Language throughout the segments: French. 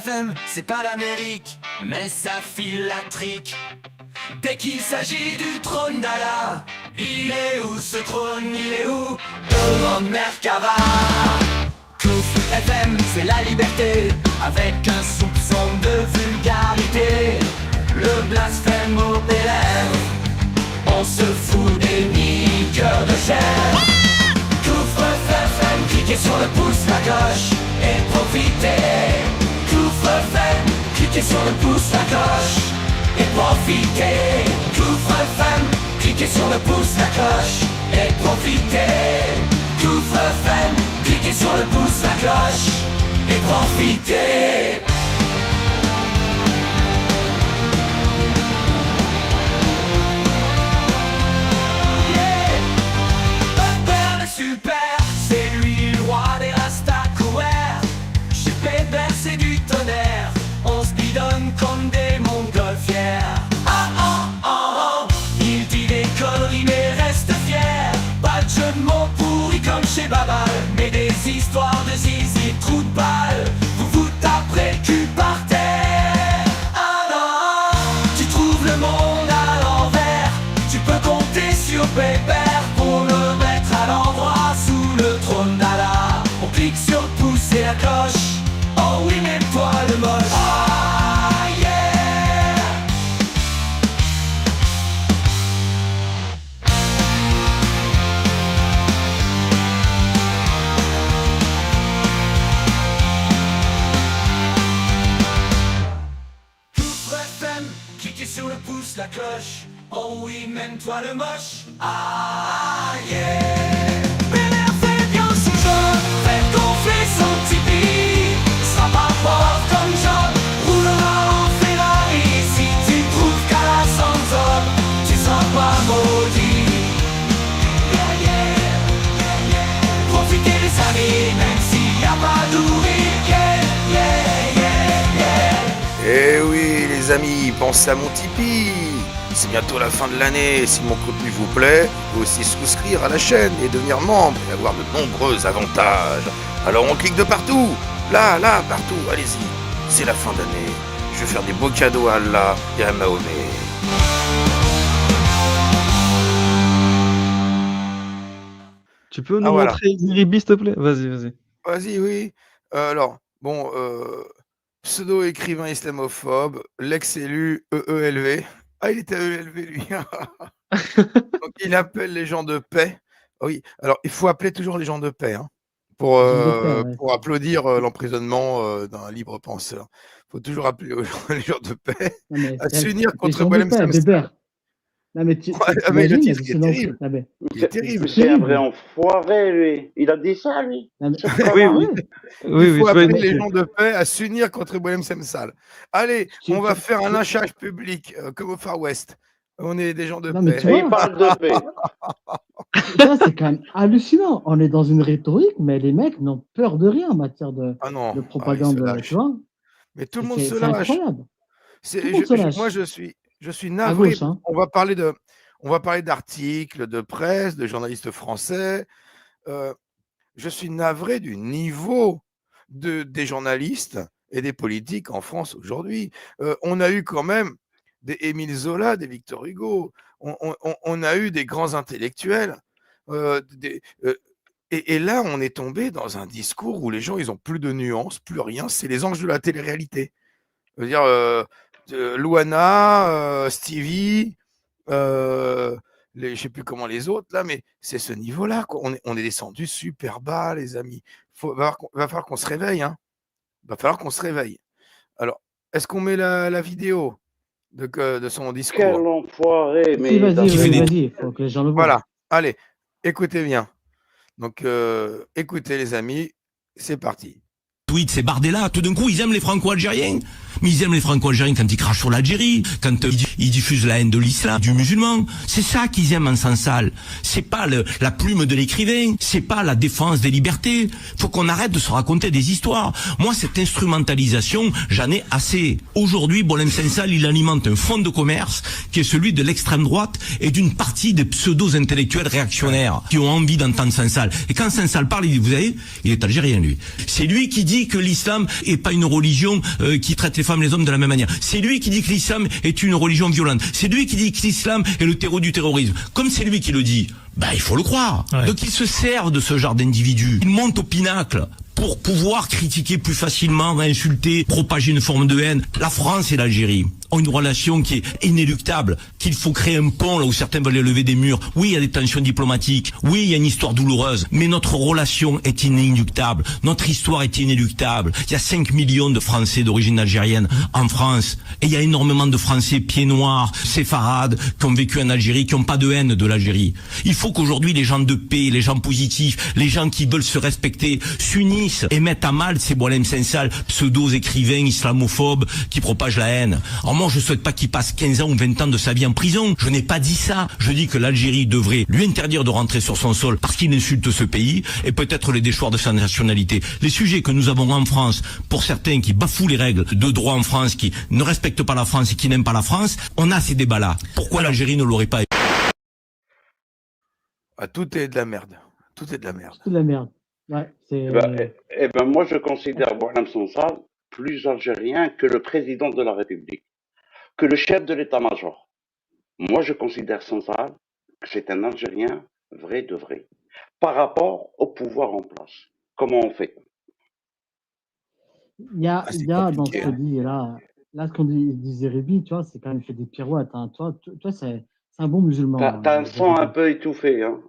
FM, c'est pas l'Amérique, mais ça file la trique. Dès qu'il s'agit du trône d'Allah, il est où ce trône, il est où? Demande Merkava. Kouf FM, c'est la liberté, avec un soupçon de vulgarité. Le blasphème au lèvres, on se fout des niqueurs de chair. Kouf FM, cliquez sur le pouce, la cloche, et profitez. Kouf FM, cliquez sur le pouce, la cloche, et profitez. Kouf FM, cliquez sur le pouce, la cloche, et profitez. Kouf FM, cliquez sur le pouce, la cloche, et profitez. Super, c'est lui le roi des rastas couverts. Chez Pébert c'est du tonnerre, on se bidonne comme des montgolfières. Ah ah ah ah, il dit des conneries mais reste fier. Pas de jeu de mots pourris comme chez Babal, mais des histoires de zizi, trous de balle. Vous vous taperez le cul par terre. Ah non, tu trouves le monde à l'envers. Tu peux compter sur Pébert pour le mettre à l'endroit sous le trône d'Allah. On clique sur le pouce et la cloche. Oh oui, mais toi le moche. Ah yeah. Kouf FM, cliquez sur le pouce, la cloche. Oh oui, même toi le moche. Ah yeah. Bel-Air fait bien son jeu, fait gonfler son Tipeee. Sera pas fort comme John, roulera en Ferrari. Si tu trouves qu'à la Sanzone, tu seras pas maudit. Yeah yeah, yeah yeah. Profitez les amis, même s'il y a pas d'ouvrier. Yeah yeah yeah yeah. Eh oui, les amis, pensez à mon Tipeee. C'est bientôt la fin de l'année, si mon contenu vous plaît, vous pouvez aussi souscrire à la chaîne et devenir membre et avoir de nombreux avantages. Alors on clique de partout, là, partout, allez-y. C'est la fin d'année, je vais faire des beaux cadeaux à Allah et à Mahomet. Tu peux nous voilà. montrer Ziribi, s'il te plaît? Vas-y. Vas-y, oui. Alors, bon, pseudo-écrivain islamophobe, l'ex-élu EELV. Ah, il était EELV, lui. Donc, il appelle les gens de paix. Oui, alors, il faut appeler toujours les gens de paix, hein, pour applaudir l'emprisonnement d'un libre penseur. Il faut toujours appeler les gens de paix à s'unir contre Boualem Sansal. Non, mais tu Mais le imagines, titre est terrible. Il est terrible. C'est un vrai enfoiré, lui. Il a dit ça, lui. Oui. Il faut appeler les gens de paix à s'unir contre Boualem Sansal. Allez, on va faire un lynchage public, comme au Far West. On est des gens de paix. Et il parle de paix. Ça, c'est quand même hallucinant. On est dans une rhétorique, mais les mecs n'ont peur de rien en matière de propagande. Tu vois, mais tout le monde se lâche. C'est incroyable. Moi, je suis navré. Gauche, hein. On va parler d'articles, de presse, de journalistes français. Je suis navré du niveau des journalistes et des politiques en France aujourd'hui. On a eu quand même des Émile Zola, des Victor Hugo. On a eu des grands intellectuels. Et là, on est tombé dans un discours où les gens, ils n'ont plus de nuances, plus rien. C'est les anges de la télé-réalité. Je veux dire, Louana, Stevie, je ne sais plus comment les autres, là, mais c'est ce niveau-là, quoi. On est descendu super bas, les amis. Va falloir qu'on se réveille. Hein. Va falloir qu'on se réveille. Alors, est-ce qu'on met la vidéo de son discours? Quel enfoiré. Mais vas-y, faut que les gens le voient. Voilà, allez, écoutez bien. Donc, écoutez, les amis, c'est parti. Tweet, c'est Bardella, tout d'un coup, ils aiment les franco-algériens. Mais ils aiment les Franco-Algériens quand ils crachent sur l'Algérie, quand ils diffusent la haine de l'islam, du musulman. C'est ça qu'ils aiment en Sansal. C'est pas la plume de l'écrivain, c'est pas la défense des libertés. Faut qu'on arrête de se raconter des histoires. Moi, cette instrumentalisation, j'en ai assez. Aujourd'hui, Boualem Sansal, il alimente un fonds de commerce qui est celui de l'extrême droite et d'une partie des pseudo-intellectuels réactionnaires qui ont envie d'entendre Sansal. Et quand Sansal parle, il dit, vous savez, il est algérien, lui. C'est lui qui dit que l'islam est pas une religion qui traite les femmes et les hommes de la même manière. C'est lui qui dit que l'islam est une religion violente. C'est lui qui dit que l'islam est le terreau du terrorisme. Comme c'est lui qui le dit, il faut le croire. Ouais. Donc il se sert de ce genre d'individus. Il monte au pinacle pour pouvoir critiquer plus facilement, insulter, propager une forme de haine. La France et l'Algérie ont une relation qui est inéluctable, qu'il faut créer un pont là où certains veulent lever des murs. Oui, il y a des tensions diplomatiques, oui, il y a une histoire douloureuse, mais notre relation est inéluctable, notre histoire est inéluctable. Il y a 5 millions de Français d'origine algérienne en France, et il y a énormément de Français pieds noirs, séfarades, qui ont vécu en Algérie, qui n'ont pas de haine de l'Algérie. Il faut qu'aujourd'hui les gens de paix, les gens positifs, les gens qui veulent se respecter, s'unissent et mettent à mal ces Boualem Sansal, pseudo-écrivains islamophobes qui propagent la haine. Alors moi, je souhaite pas qu'il passe 15 ans ou 20 ans de sa vie en prison. Je n'ai pas dit ça. Je dis que l'Algérie devrait lui interdire de rentrer sur son sol parce qu'il insulte ce pays et peut-être les déchoir de sa nationalité. Les sujets que nous avons en France, pour certains qui bafouent les règles de droit en France, qui ne respectent pas la France et qui n'aiment pas la France, on a ces débats-là. Pourquoi l'Algérie ne l'aurait pas? Tout est de la merde. Tout est de la merde. Tout de la merde. Ouais, moi, je considère Boualem Sansal plus algérien que le président de la République, que le chef de l'état-major. Moi, je considère Sansal que c'est un Algérien vrai de vrai, par rapport au pouvoir en place. Comment on fait? Il y a dans ce que dit là ce qu'on dit Zeribi, tu vois, c'est quand même fait des pirouettes. Hein. Toi c'est un bon musulman. T'as un son un peu étouffé, hein.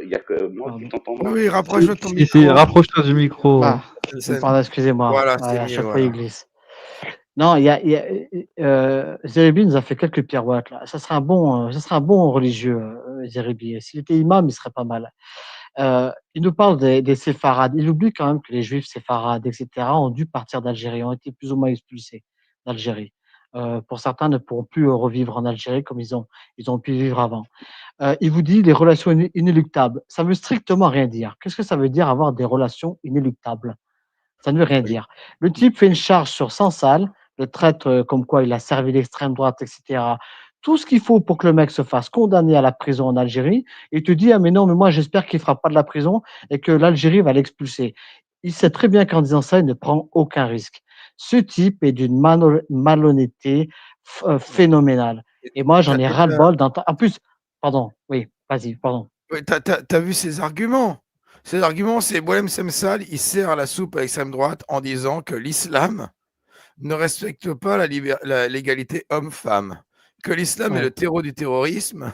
Il n'y a que moi qui t'entends. Oui, rapproche-toi de ton micro. Rapproche-toi du micro. Pardon, excusez-moi. Voilà, à chaque fois, il glisse. Non, Zeribi nous a fait quelques pirouettes là. Ça serait un bon religieux, Zeribi. S'il était imam, il serait pas mal. Il nous parle des séfarades. Il oublie quand même que les juifs séfarades, etc., ont dû partir d'Algérie, ont été plus ou moins expulsés d'Algérie. Pour certains, ne pourront plus revivre en Algérie comme ils ont pu vivre avant. Il vous dit les relations inéluctables. Ça veut strictement rien dire. Qu'est-ce que ça veut dire avoir des relations inéluctables? Ça ne veut rien dire. Le type fait une charge sur Sansal, le traite comme quoi il a servi l'extrême droite, etc. Tout ce qu'il faut pour que le mec se fasse condamner à la prison en Algérie, et te dit, ah mais non, mais moi j'espère qu'il ne fera pas de la prison et que l'Algérie va l'expulser. Il sait très bien qu'en disant ça, il ne prend aucun risque. Ce type est d'une malhonnêteté phénoménale. Et moi, j'en ai ras-le-bol d'entendre. En plus, pardon, oui, vas-y, pardon. Oui, t'as vu ses arguments? Ces arguments, c'est Boualem Sansal, il sert à la soupe à l'extrême droite en disant que l'islam ne respecte pas l'égalité homme-femme, que l'islam est le terreau du terrorisme.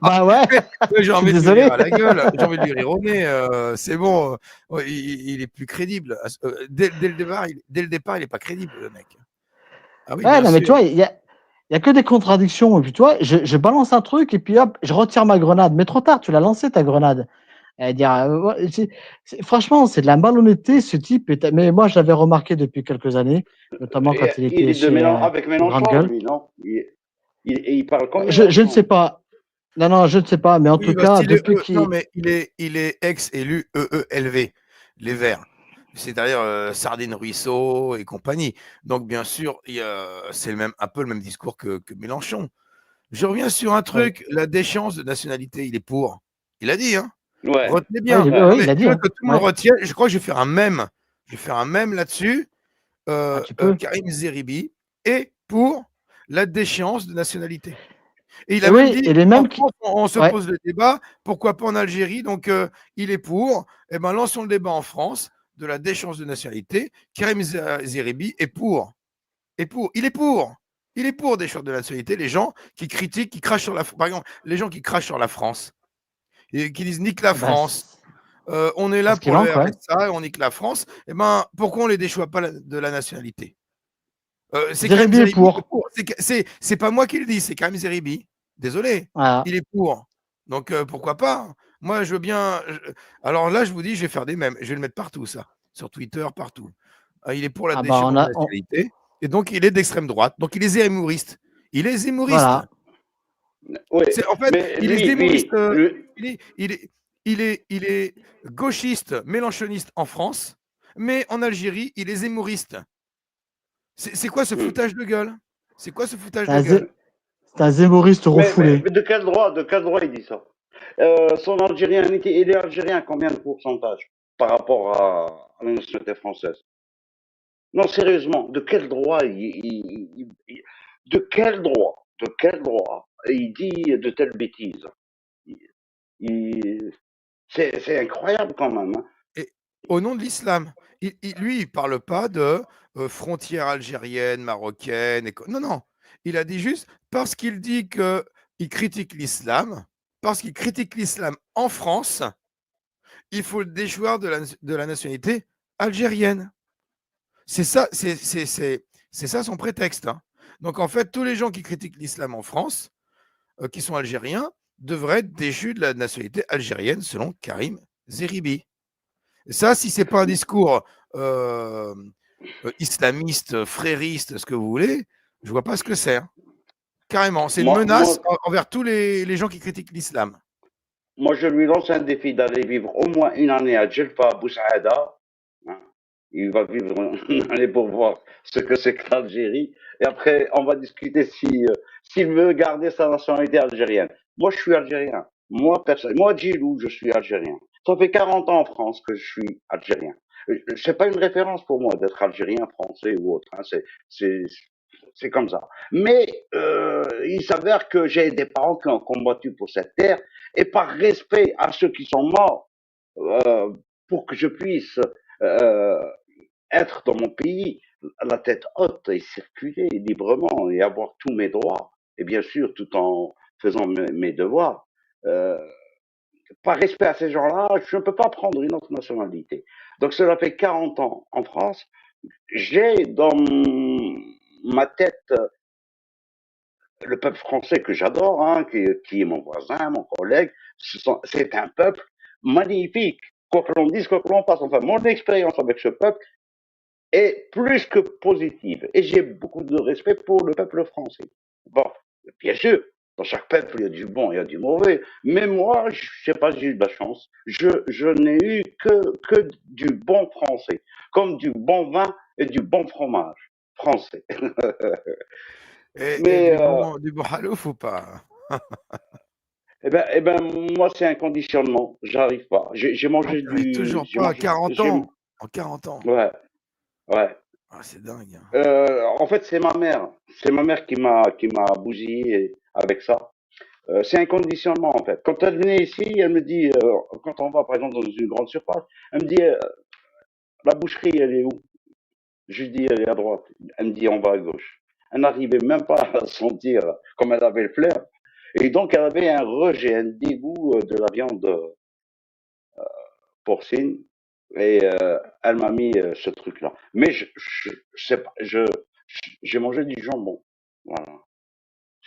Bah ouais. J'ai envie de lui rire à la gueule, j'ai envie de lui rire au nez. C'est bon, il est plus crédible. Dès le départ, il n'est pas crédible, le mec. Ah oui, non, mais tu vois, il y a que des contradictions. Et puis, tu vois, je balance un truc et puis hop, je retire ma grenade. Mais trop tard, tu l'as lancé ta grenade. Franchement, c'est de la malhonnêteté, ce type. Mais moi, je l'avais remarqué depuis quelques années, notamment quand il était chez avec Mélenchon, lui, non? Il parle comme je ne sais pas. Non, je ne sais pas. Mais en tout cas, depuis qu'il... Non, mais il est ex-élu EELV, les Verts. C'est-à-dire Sardine Ruisseau et compagnie. Donc, bien sûr, c'est un peu le même discours que Mélenchon. Je reviens sur un truc, la déchéance de nationalité, il est pour. Il a dit, hein. Ouais. Retenez bien. Oui, il a dit. Que tout le monde retienne. Je crois que je vais faire un mème. Je vais faire un mème là-dessus. Karim Zeribi est pour la déchéance de nationalité. Et il a même dit, on se pose le débat, pourquoi pas en Algérie? Donc, il est pour. Eh bien, lançons le débat en France de la déchéance de nationalité. Karim Zeribi est pour. Il est pour. Il est pour déchéance de nationalité. Les gens qui critiquent, qui crachent sur la France. Par exemple, les gens qui crachent sur la France et qui disent nique la France. On est là pour arrêter ça et on nique la France. Eh ben, pourquoi on ne les déchoit pas de la nationalité? C'est Karim Zeribi pour. C'est pas moi qui le dis, c'est Karim Zeribi. Désolé, il est pour. Donc, pourquoi pas? Moi, je veux bien. Alors là, je vous dis, je vais faire des mèmes. Je vais le mettre partout, ça. Sur Twitter, partout. Il est pour la Ah bah, déchéance de nationalité et donc il est d'extrême droite. Donc il est zémouriste. Il est zémouriste. voilà. Oui, En fait, mais il est zémouriste, lui, il est gauchiste, mélenchoniste en France, mais en Algérie, il est zémouriste. C'est quoi ce foutage de gueule? C'est quoi ce foutage C'est de un, gueule? c'est un zémoriste refoulé. mais de quel droit il dit ça? Son algérianité, il est algérien, combien de pourcentage par rapport à la nationalité française? Non, sérieusement, de quel droit de quel droit il dit de telles bêtises? Il- c'est incroyable quand même, hein. Et au nom de l'islam. Lui, il parle pas de frontières algériennes, marocaines. Non, non. Il a dit juste parce qu'il dit qu'il critique l'islam, parce qu'il critique l'islam en France, il faut le déchoir de la nationalité algérienne. C'est ça, c'est ça son prétexte, hein. Donc en fait, tous les gens qui critiquent l'islam en France, qui sont algériens, devraient être déchus de la nationalité algérienne selon Karim Zeribi. Ça, si c'est pas un discours islamiste, frériste, ce que vous voulez, je vois pas ce que c'est, hein. Carrément, c'est une menace Moi, envers tous les gens qui critiquent l'islam. moi, je lui lance un défi d'aller vivre au moins une année à Djelfa, Boussaïda. Hein. Il va vivre une année pour voir ce que c'est que l'Algérie. Et après, on va discuter si, s'il veut garder sa nationalité algérienne. Moi, je suis algérien. Moi, personne. Moi, Djilou, je suis algérien. Ça fait 40 ans en France que je suis algérien. C'est pas une référence pour moi d'être algérien, français ou autre. Hein. C'est, c'est comme ça. Mais il s'avère que j'ai des parents qui ont combattu pour cette terre et par respect à ceux qui sont morts, euh, pour que je puisse euh, être dans mon pays, la tête haute et circuler librement et avoir tous mes droits, et bien sûr tout en faisant mes devoirs. Euh, Par respect à ces gens-là, je ne peux pas prendre une autre nationalité. Donc cela fait 40 ans en France. J'ai dans ma tête le peuple français que j'adore, hein, qui est mon voisin, mon collègue. C'est un peuple magnifique. Quoi que l'on dise, quoi que l'on fasse, enfin, mon expérience avec ce peuple est plus que positive. Et j'ai beaucoup de respect pour le peuple français. Bon, bien sûr, dans chaque peuple, il y a du bon, il y a du mauvais. Mais moi, je sais pas, j'ai eu de la chance. Je n'ai eu que du bon français, comme du bon vin et du bon fromage français. Et Mais du bon halouf ou pas? eh ben, moi, c'est un conditionnement. J'arrive pas. J'ai Ah, mangé t'arrives toujours j'ai pas à mangé, 40 ans. En 40 ans. ouais, ouais. Ah, c'est dingue, hein. En fait, c'est ma mère. C'est ma mère qui m'a bousillé avec ça. C'est un conditionnement, en fait. Quand elle venait ici, elle me dit, quand on va, par exemple, dans une grande surface, elle me dit, la boucherie, elle est où? Je lui dis, elle est à droite. Elle me dit, on va à gauche. Elle n'arrivait même pas à sentir comme elle avait le flair. Et donc, elle avait un rejet, un dégoût de la viande porcine. Et elle m'a mis ce truc-là. Mais je sais pas, j'ai mangé du jambon. Voilà.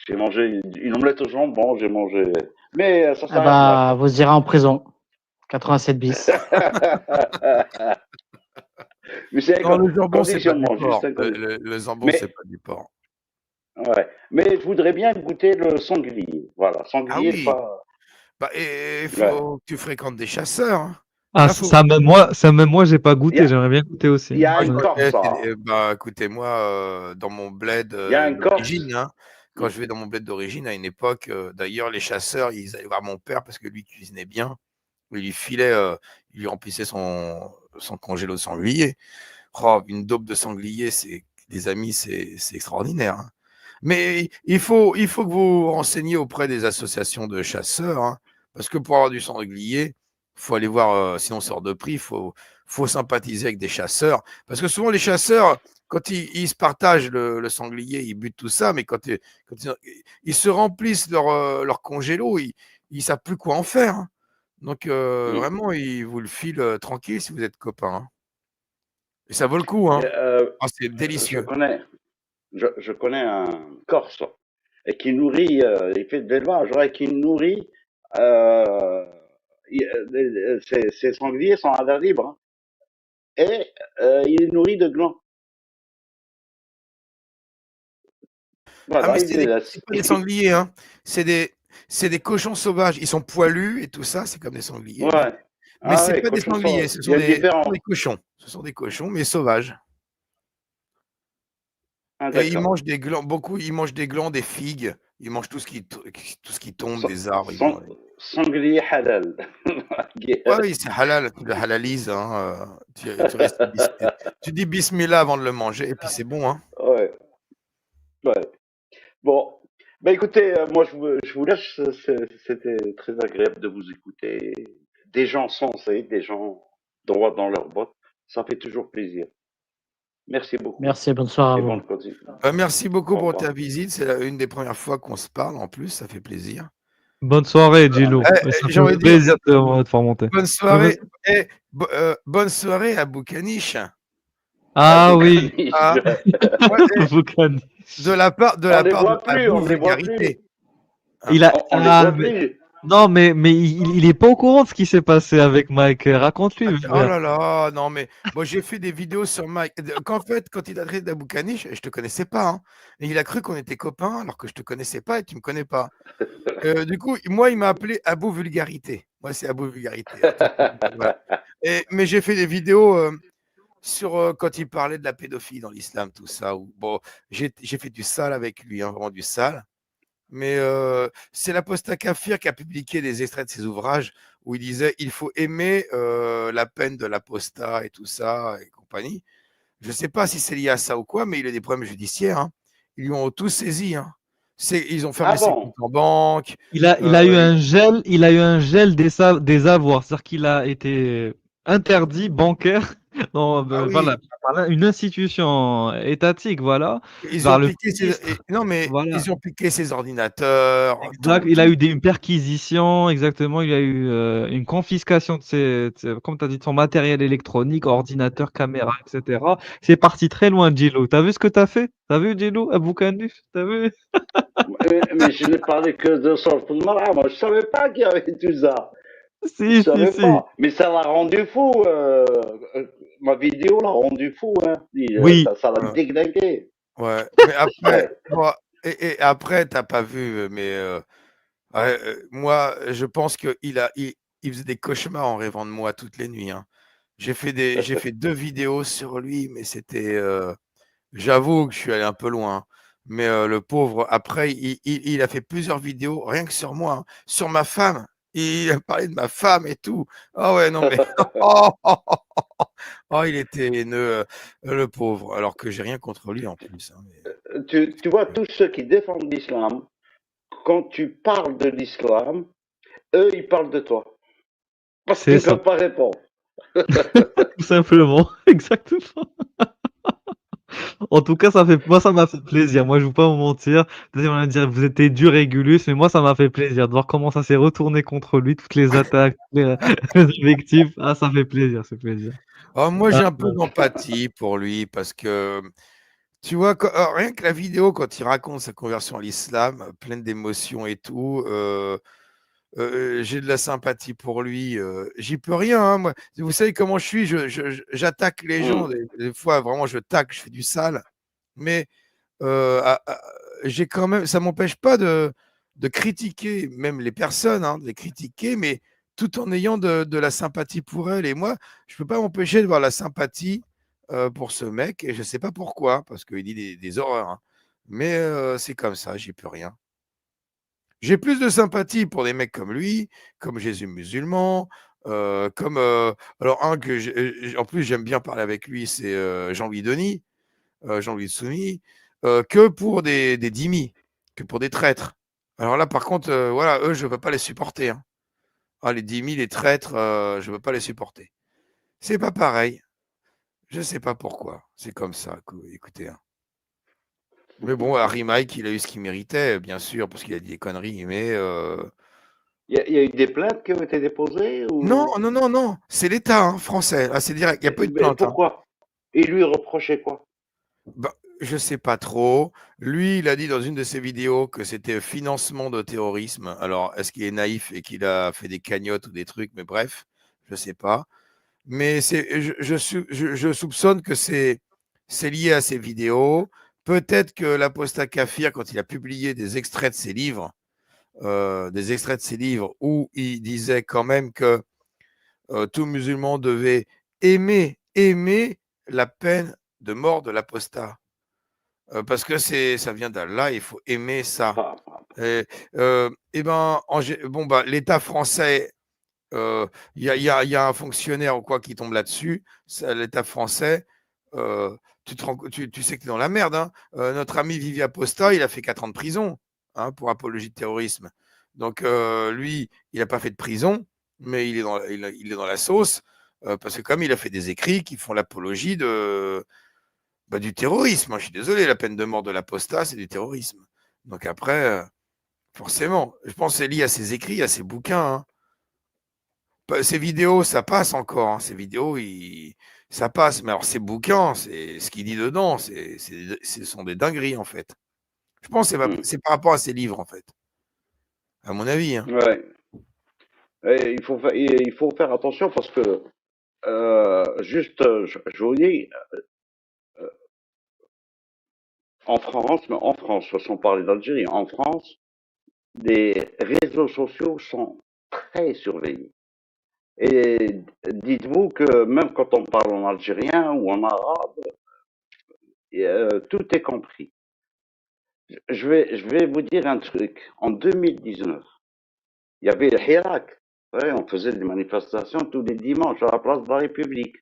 J'ai mangé une omelette au jambon, j'ai mangé. Mais ça Ah s'arrête là, bah, quoi. vous irez en prison. 87 bis. Mais c'est Non, un le jambon, c'est pas du conditionnement, juste porc. un conditionnement. Le jambon, c'est Mais, pas du porc. ouais. Mais je voudrais bien goûter le sanglier. Voilà, Ah sanglier, oui, pas. bah, et il Ouais. faut que tu fréquentes des chasseurs, hein. Ah, Là, faut. ça même moi, j'ai pas Il y goûté. a, J'aimerais bien goûter aussi. il y a Moi, un je Corse, connais, ça. bah, écoutez-moi, dans mon bled Il y a un d'origine, Corse. hein, quand je vais dans mon bled d'origine, à une époque, d'ailleurs, les chasseurs, ils allaient voir mon père parce que lui cuisinait bien. Il lui filait, il lui remplissait son congélo de sanglier. Oh, une daube de sanglier, les amis, c'est extraordinaire, hein. Mais il faut que vous vous renseigniez auprès des associations de chasseurs, hein, parce que pour avoir du sanglier, il faut aller voir, sinon c'est hors de prix, faut sympathiser avec des chasseurs. Parce que souvent, les chasseurs, quand ils se partagent le sanglier, ils butent tout ça, mais quand ils se remplissent leur congélo, ils ne savent plus quoi en faire, hein. Donc, Mm. vraiment, ils vous le filent tranquille si vous êtes copains, hein. Et ça vaut le coup, Et, hein. Ah, c'est je délicieux. connais, je connais un Corse et qui nourrit, il fait de l'élevage, ouais, qui nourrit. Euh, ses sangliers sont à l'air libre, hein. et il est nourri de glands. Ah, Voilà, mais il les laisse. c'est pas des sangliers, hein. C'est des cochons sauvages. Ils sont poilus et tout ça, c'est comme des sangliers, Ouais. mais Ah c'est ouais, pas des cochon sangliers, sauvage. Il y a une ce sont différence. des cochons. Ce sont des cochons, mais sauvages. Ah, Et ils d'accord. mangent des glands, beaucoup, ils mangent des glands, des figues, ils mangent tout ce qui tombe Sa- des arbres. sang- Sanglier halal. Ouais, oui, c'est halal, tu le halalises, hein, tu restes tu dis bismillah avant de le manger et puis c'est bon, hein. Ouais, ouais. Bon, bah écoutez, moi je vous laisse, c'était très agréable de vous écouter. Des gens sensés, des gens droits dans leurs bottes, ça fait toujours plaisir. Merci beaucoup Merci, bonne soirée à et vous. bonne continuation. Merci beaucoup Au pour revoir. ta visite, c'est une des premières fois qu'on se parle en plus, ça fait plaisir. Bonne soirée, Gilou. Ça J'ai fait envie de dire plaisir de te faire monter. bonne Ouais, soirée vas-y. et bonne soirée à Boukaniche. Ah Abou oui, Kanish. Ah, ouais, Boukani. de la part On les de voit plus, Abou on les voit plus. Vulgarité, hein. Il a. On les Ah, voit mais... plus. Non, mais il est pas au courant de ce qui s'est passé avec Mike. Raconte-lui, Oh Vulgaire. là là, non mais moi j'ai fait des vidéos sur Mike. Qu'en fait, quand il a traité d'Abou Kanish, je te connaissais pas, hein. Et il a cru qu'on était copains alors que je te connaissais pas et tu me connais pas. Du coup, moi il m'a appelé Abou Vulgarité. Moi c'est Abou Vulgarité, hein. Voilà. Mais j'ai fait des vidéos sur quand il parlait de la pédophilie dans l'islam, tout ça. Bon, j'ai fait du sale avec lui, hein, vraiment du sale. Mais c'est l'apostat Kafir qui a publié des extraits de ses ouvrages où il disait il faut aimer la peine de l'apostat et tout ça et compagnie. Je ne sais pas si c'est lié à ça ou quoi, mais il a des problèmes judiciaires, hein. Ils lui ont tout saisi, hein. Ils ont fermé Ah ses comptes bon? en banque. Il a eu Ils- un gel des avoirs, c'est-à-dire qu'il a été interdit bancaire dans, Ah voilà, oui, par une institution étatique, voilà, ils ont par le piqué ministre, non, mais voilà. ils ont piqué ses ordinateurs, Exact. Il a eu une perquisition, exactement. Il a eu une confiscation comme tu as dit, de son matériel électronique, ordinateur, caméra, etc. C'est parti très loin, Gilo. T'as vu ce que t'as fait? T'as vu, Gilo, Abou Kanif? T'as vu? Mais je n'ai parlé que de Sorf Mara. Moi, je savais pas qu'il y avait tout ça. Je Si, si, savais si. pas. Mais ça l'a rendu fou. Ma vidéo l'a rendu fou. Hein. Oui. Ça l'a ouais, déglingué. ouais. Mais après, Ouais. bon, et après, t'as pas vu, mais ouais, moi, je pense il faisait des cauchemars en rêvant de moi toutes les nuits, hein. J'ai fait 2 vidéos sur lui, mais c'était, j'avoue que je suis allé un peu loin, hein. Mais le pauvre, après, il a fait plusieurs vidéos rien que sur moi, hein, sur ma femme. Il a parlé de ma femme et tout. Ah ouais, non mais oh, il était haineux, le pauvre, alors que j'ai rien contre lui en plus, hein, mais Tu vois, tous ceux qui défendent l'islam, quand tu parles de l'islam, eux, ils parlent de toi. Parce qu'ils C'est ne ça. peuvent pas répondre. Tout simplement. Exactement. En tout cas, moi, ça m'a fait plaisir. Moi, je ne vais pas vous mentir. Peut-être on va dire, vous étiez dur Régulus, mais moi, ça m'a fait plaisir de voir comment ça s'est retourné contre lui, toutes les attaques, les invectives. Ah, ça fait plaisir, c'est plaisir. oh, moi Ah, j'ai un peu d'empathie pour lui parce que tu vois, rien que la vidéo quand il raconte sa conversion à l'islam, pleine d'émotions et tout, j'ai de la sympathie pour lui, j'y peux rien, hein, moi. Vous savez comment je suis, j'attaque les gens, Hum. des fois vraiment je tacle, je fais du sale, mais j'ai quand même ça m'empêche pas de critiquer même les personnes, hein, de les critiquer, mais tout en ayant de la sympathie pour elles et moi, je peux pas m'empêcher de voir la sympathie, pour ce mec et je sais pas pourquoi, parce qu'il dit des horreurs, hein, mais c'est comme ça, j'y peux rien. J'ai plus de sympathie pour des mecs comme lui, comme Jésus musulman, comme, alors un que en plus j'aime bien parler avec lui, c'est, Jean-Louis Denis, Jean-Louis Soumy, que pour des dhimmis, que pour des traîtres. Alors là, par contre, voilà, eux, je ne peux pas les supporter, hein. Ah, les dhimmis, les traîtres, je ne peux pas les supporter. C'est pas pareil. Je ne sais pas pourquoi. C'est comme ça, écoutez, hein. Mais bon, Harry Mike, il a eu ce qu'il méritait, bien sûr, parce qu'il a dit des conneries, mais Il y a eu des plaintes qui ont été déposées non, ou... non, non, non, c'est l'État, hein, français. Là, c'est direct. Il n'y a pas eu de Mais plainte, hein. pourquoi? Et lui reprochait quoi? Bah, je sais pas trop. Lui, il a dit dans une de ses vidéos que c'était financement de terrorisme. Alors, est-ce qu'il est naïf et qu'il a fait des cagnottes ou des trucs? Mais bref, je sais pas. Mais je soupçonne que c'est lié à ses vidéos. Peut-être que l'apostat Kafir, quand il a publié des extraits de ses livres, où il disait quand même que tout musulman devait aimer la peine de mort de l'apostat. Parce que ça vient d'Allah, il faut aimer ça. Ah, Et ben, bon, bah, l'État français, il y a un fonctionnaire ou quoi qui tombe là-dessus, l'État français, tu sais que tu es dans la merde. Hein. Notre ami Vivi Aposta, il a fait 4 ans de prison pour apologie de terrorisme. Donc, lui, il n'a pas fait de prison, mais il est dans la sauce, parce que comme il a fait des écrits qui font l'apologie du terrorisme. Moi, je suis désolé, la peine de mort de l'apostat, c'est du terrorisme. Donc après, forcément, je pense que c'est lié à ses écrits, à ses bouquins. Hein. Ces vidéos, ça passe encore. Hein. Ces vidéos, ça passe. Mais alors, ces bouquins, c'est ce qu'il dit dedans, ce sont des dingueries, en fait. Je pense que c'est par rapport à ses livres, en fait. À mon avis. Hein. ouais. Et il faut faire attention parce que, juste, je vous dis, en France, sans parler d'Algérie, en France, les réseaux sociaux sont très surveillés. Et dites-vous que même quand on parle en algérien ou en arabe, tout est compris. Je vais vous dire un truc. En 2019, il y avait le Hirak. Ouais, on faisait des manifestations tous les dimanches à la place de la République.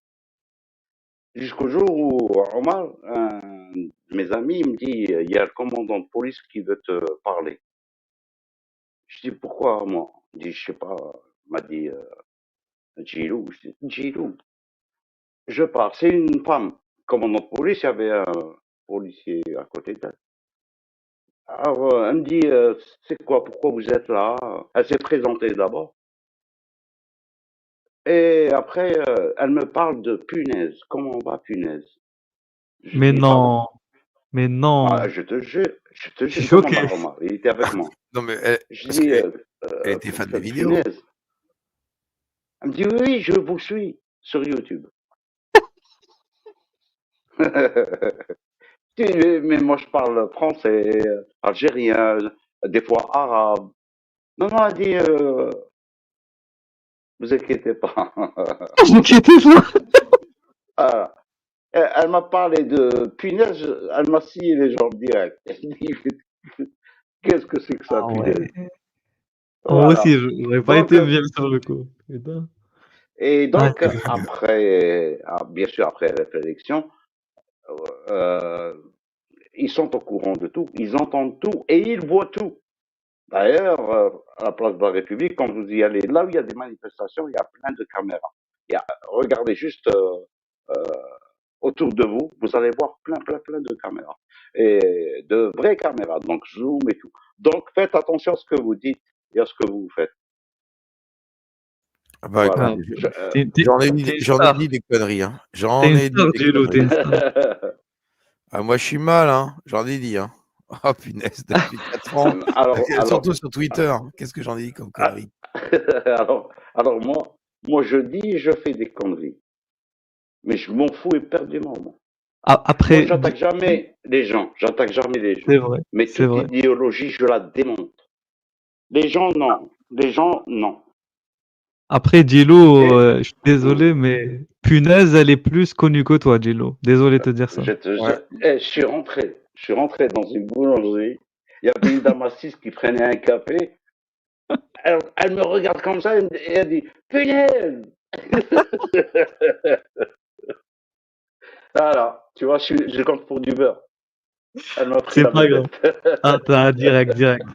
Jusqu'au jour où Omar, un de mes amis, me dit, il y a le commandant de police qui veut te parler. Je dis, pourquoi moi? Il dit, je sais pas. Il m'a dit, Djilou. Je dis, Djilou. Je pars. C'est une femme. Commandant de police, il y avait un policier à côté d'elle. Alors, elle me dit, c'est quoi? Pourquoi vous êtes là? Elle s'est présentée d'abord. Et après, elle me parle de punaise. Comment va punaise? Je Mais dis, pardon? non, mais non. Ah, je te Je suis jure, demande choqué. à Omar. Il était avec moi. Non, mais Je parce dis, qu'elle était fan des vidéos. punaise. Elle me dit, oui, oui, je vous suis sur YouTube. Mais moi, je parle français, algérien, des fois arabe. Non, non, elle dit, vous inquiétez pas. Je m'inquiétais pas. Ah, elle m'a parlé de punaise, elle m'a scié les jambes direct. Elle dit, qu'est-ce que c'est que ça, Ah punaise? ouais. Moi Voilà. aussi, j'aurais pas Donc, été bien sur le coup. Putain. et Ah, donc, après, bien sûr, après réflexion, euh, ils sont au courant de tout, ils entendent tout et ils voient tout. D'ailleurs, à la place de la République, quand vous y allez, là où il y a des manifestations, il y a plein de caméras. Regardez juste euh, autour de vous, vous allez voir plein de caméras. Et de vraies caméras, donc zoom et tout. Donc faites attention à ce que vous dites et à ce que vous faites. Ah bah, Voilà. écoute, t'es j'en ai une dit star. des conneries. Hein. J'en T'es une ai dit star, des Gelo, t'es conneries. une star. Ah, moi, je suis mal, hein. J'en ai dit. Hein. Oh, punaise, depuis 4 ans. Surtout sur Twitter. Qu'est-ce que j'en ai dit comme conneries? alors moi, je dis, je fais des conneries. Mais je m'en fous éperdument, moi. Moi, Après, j'attaque jamais les gens. J'attaque jamais les gens. c'est vrai, Mais c'est toute vrai. idéologie, je la démonte. Les gens, non. Les gens, non. Après, Gelo, Et, je suis désolé, mais punaise, elle est plus connue que toi, Gelo. Désolé de te dire ça. Ouais. je suis rentré dans une boulangerie. Il y avait une dame assise qui prenait un café. Elle me regarde comme ça et elle dit, punaise! Voilà, tu vois, je compte pour du beurre. Elle m'a pris C'est la pas grave. vedette. Attends, direct.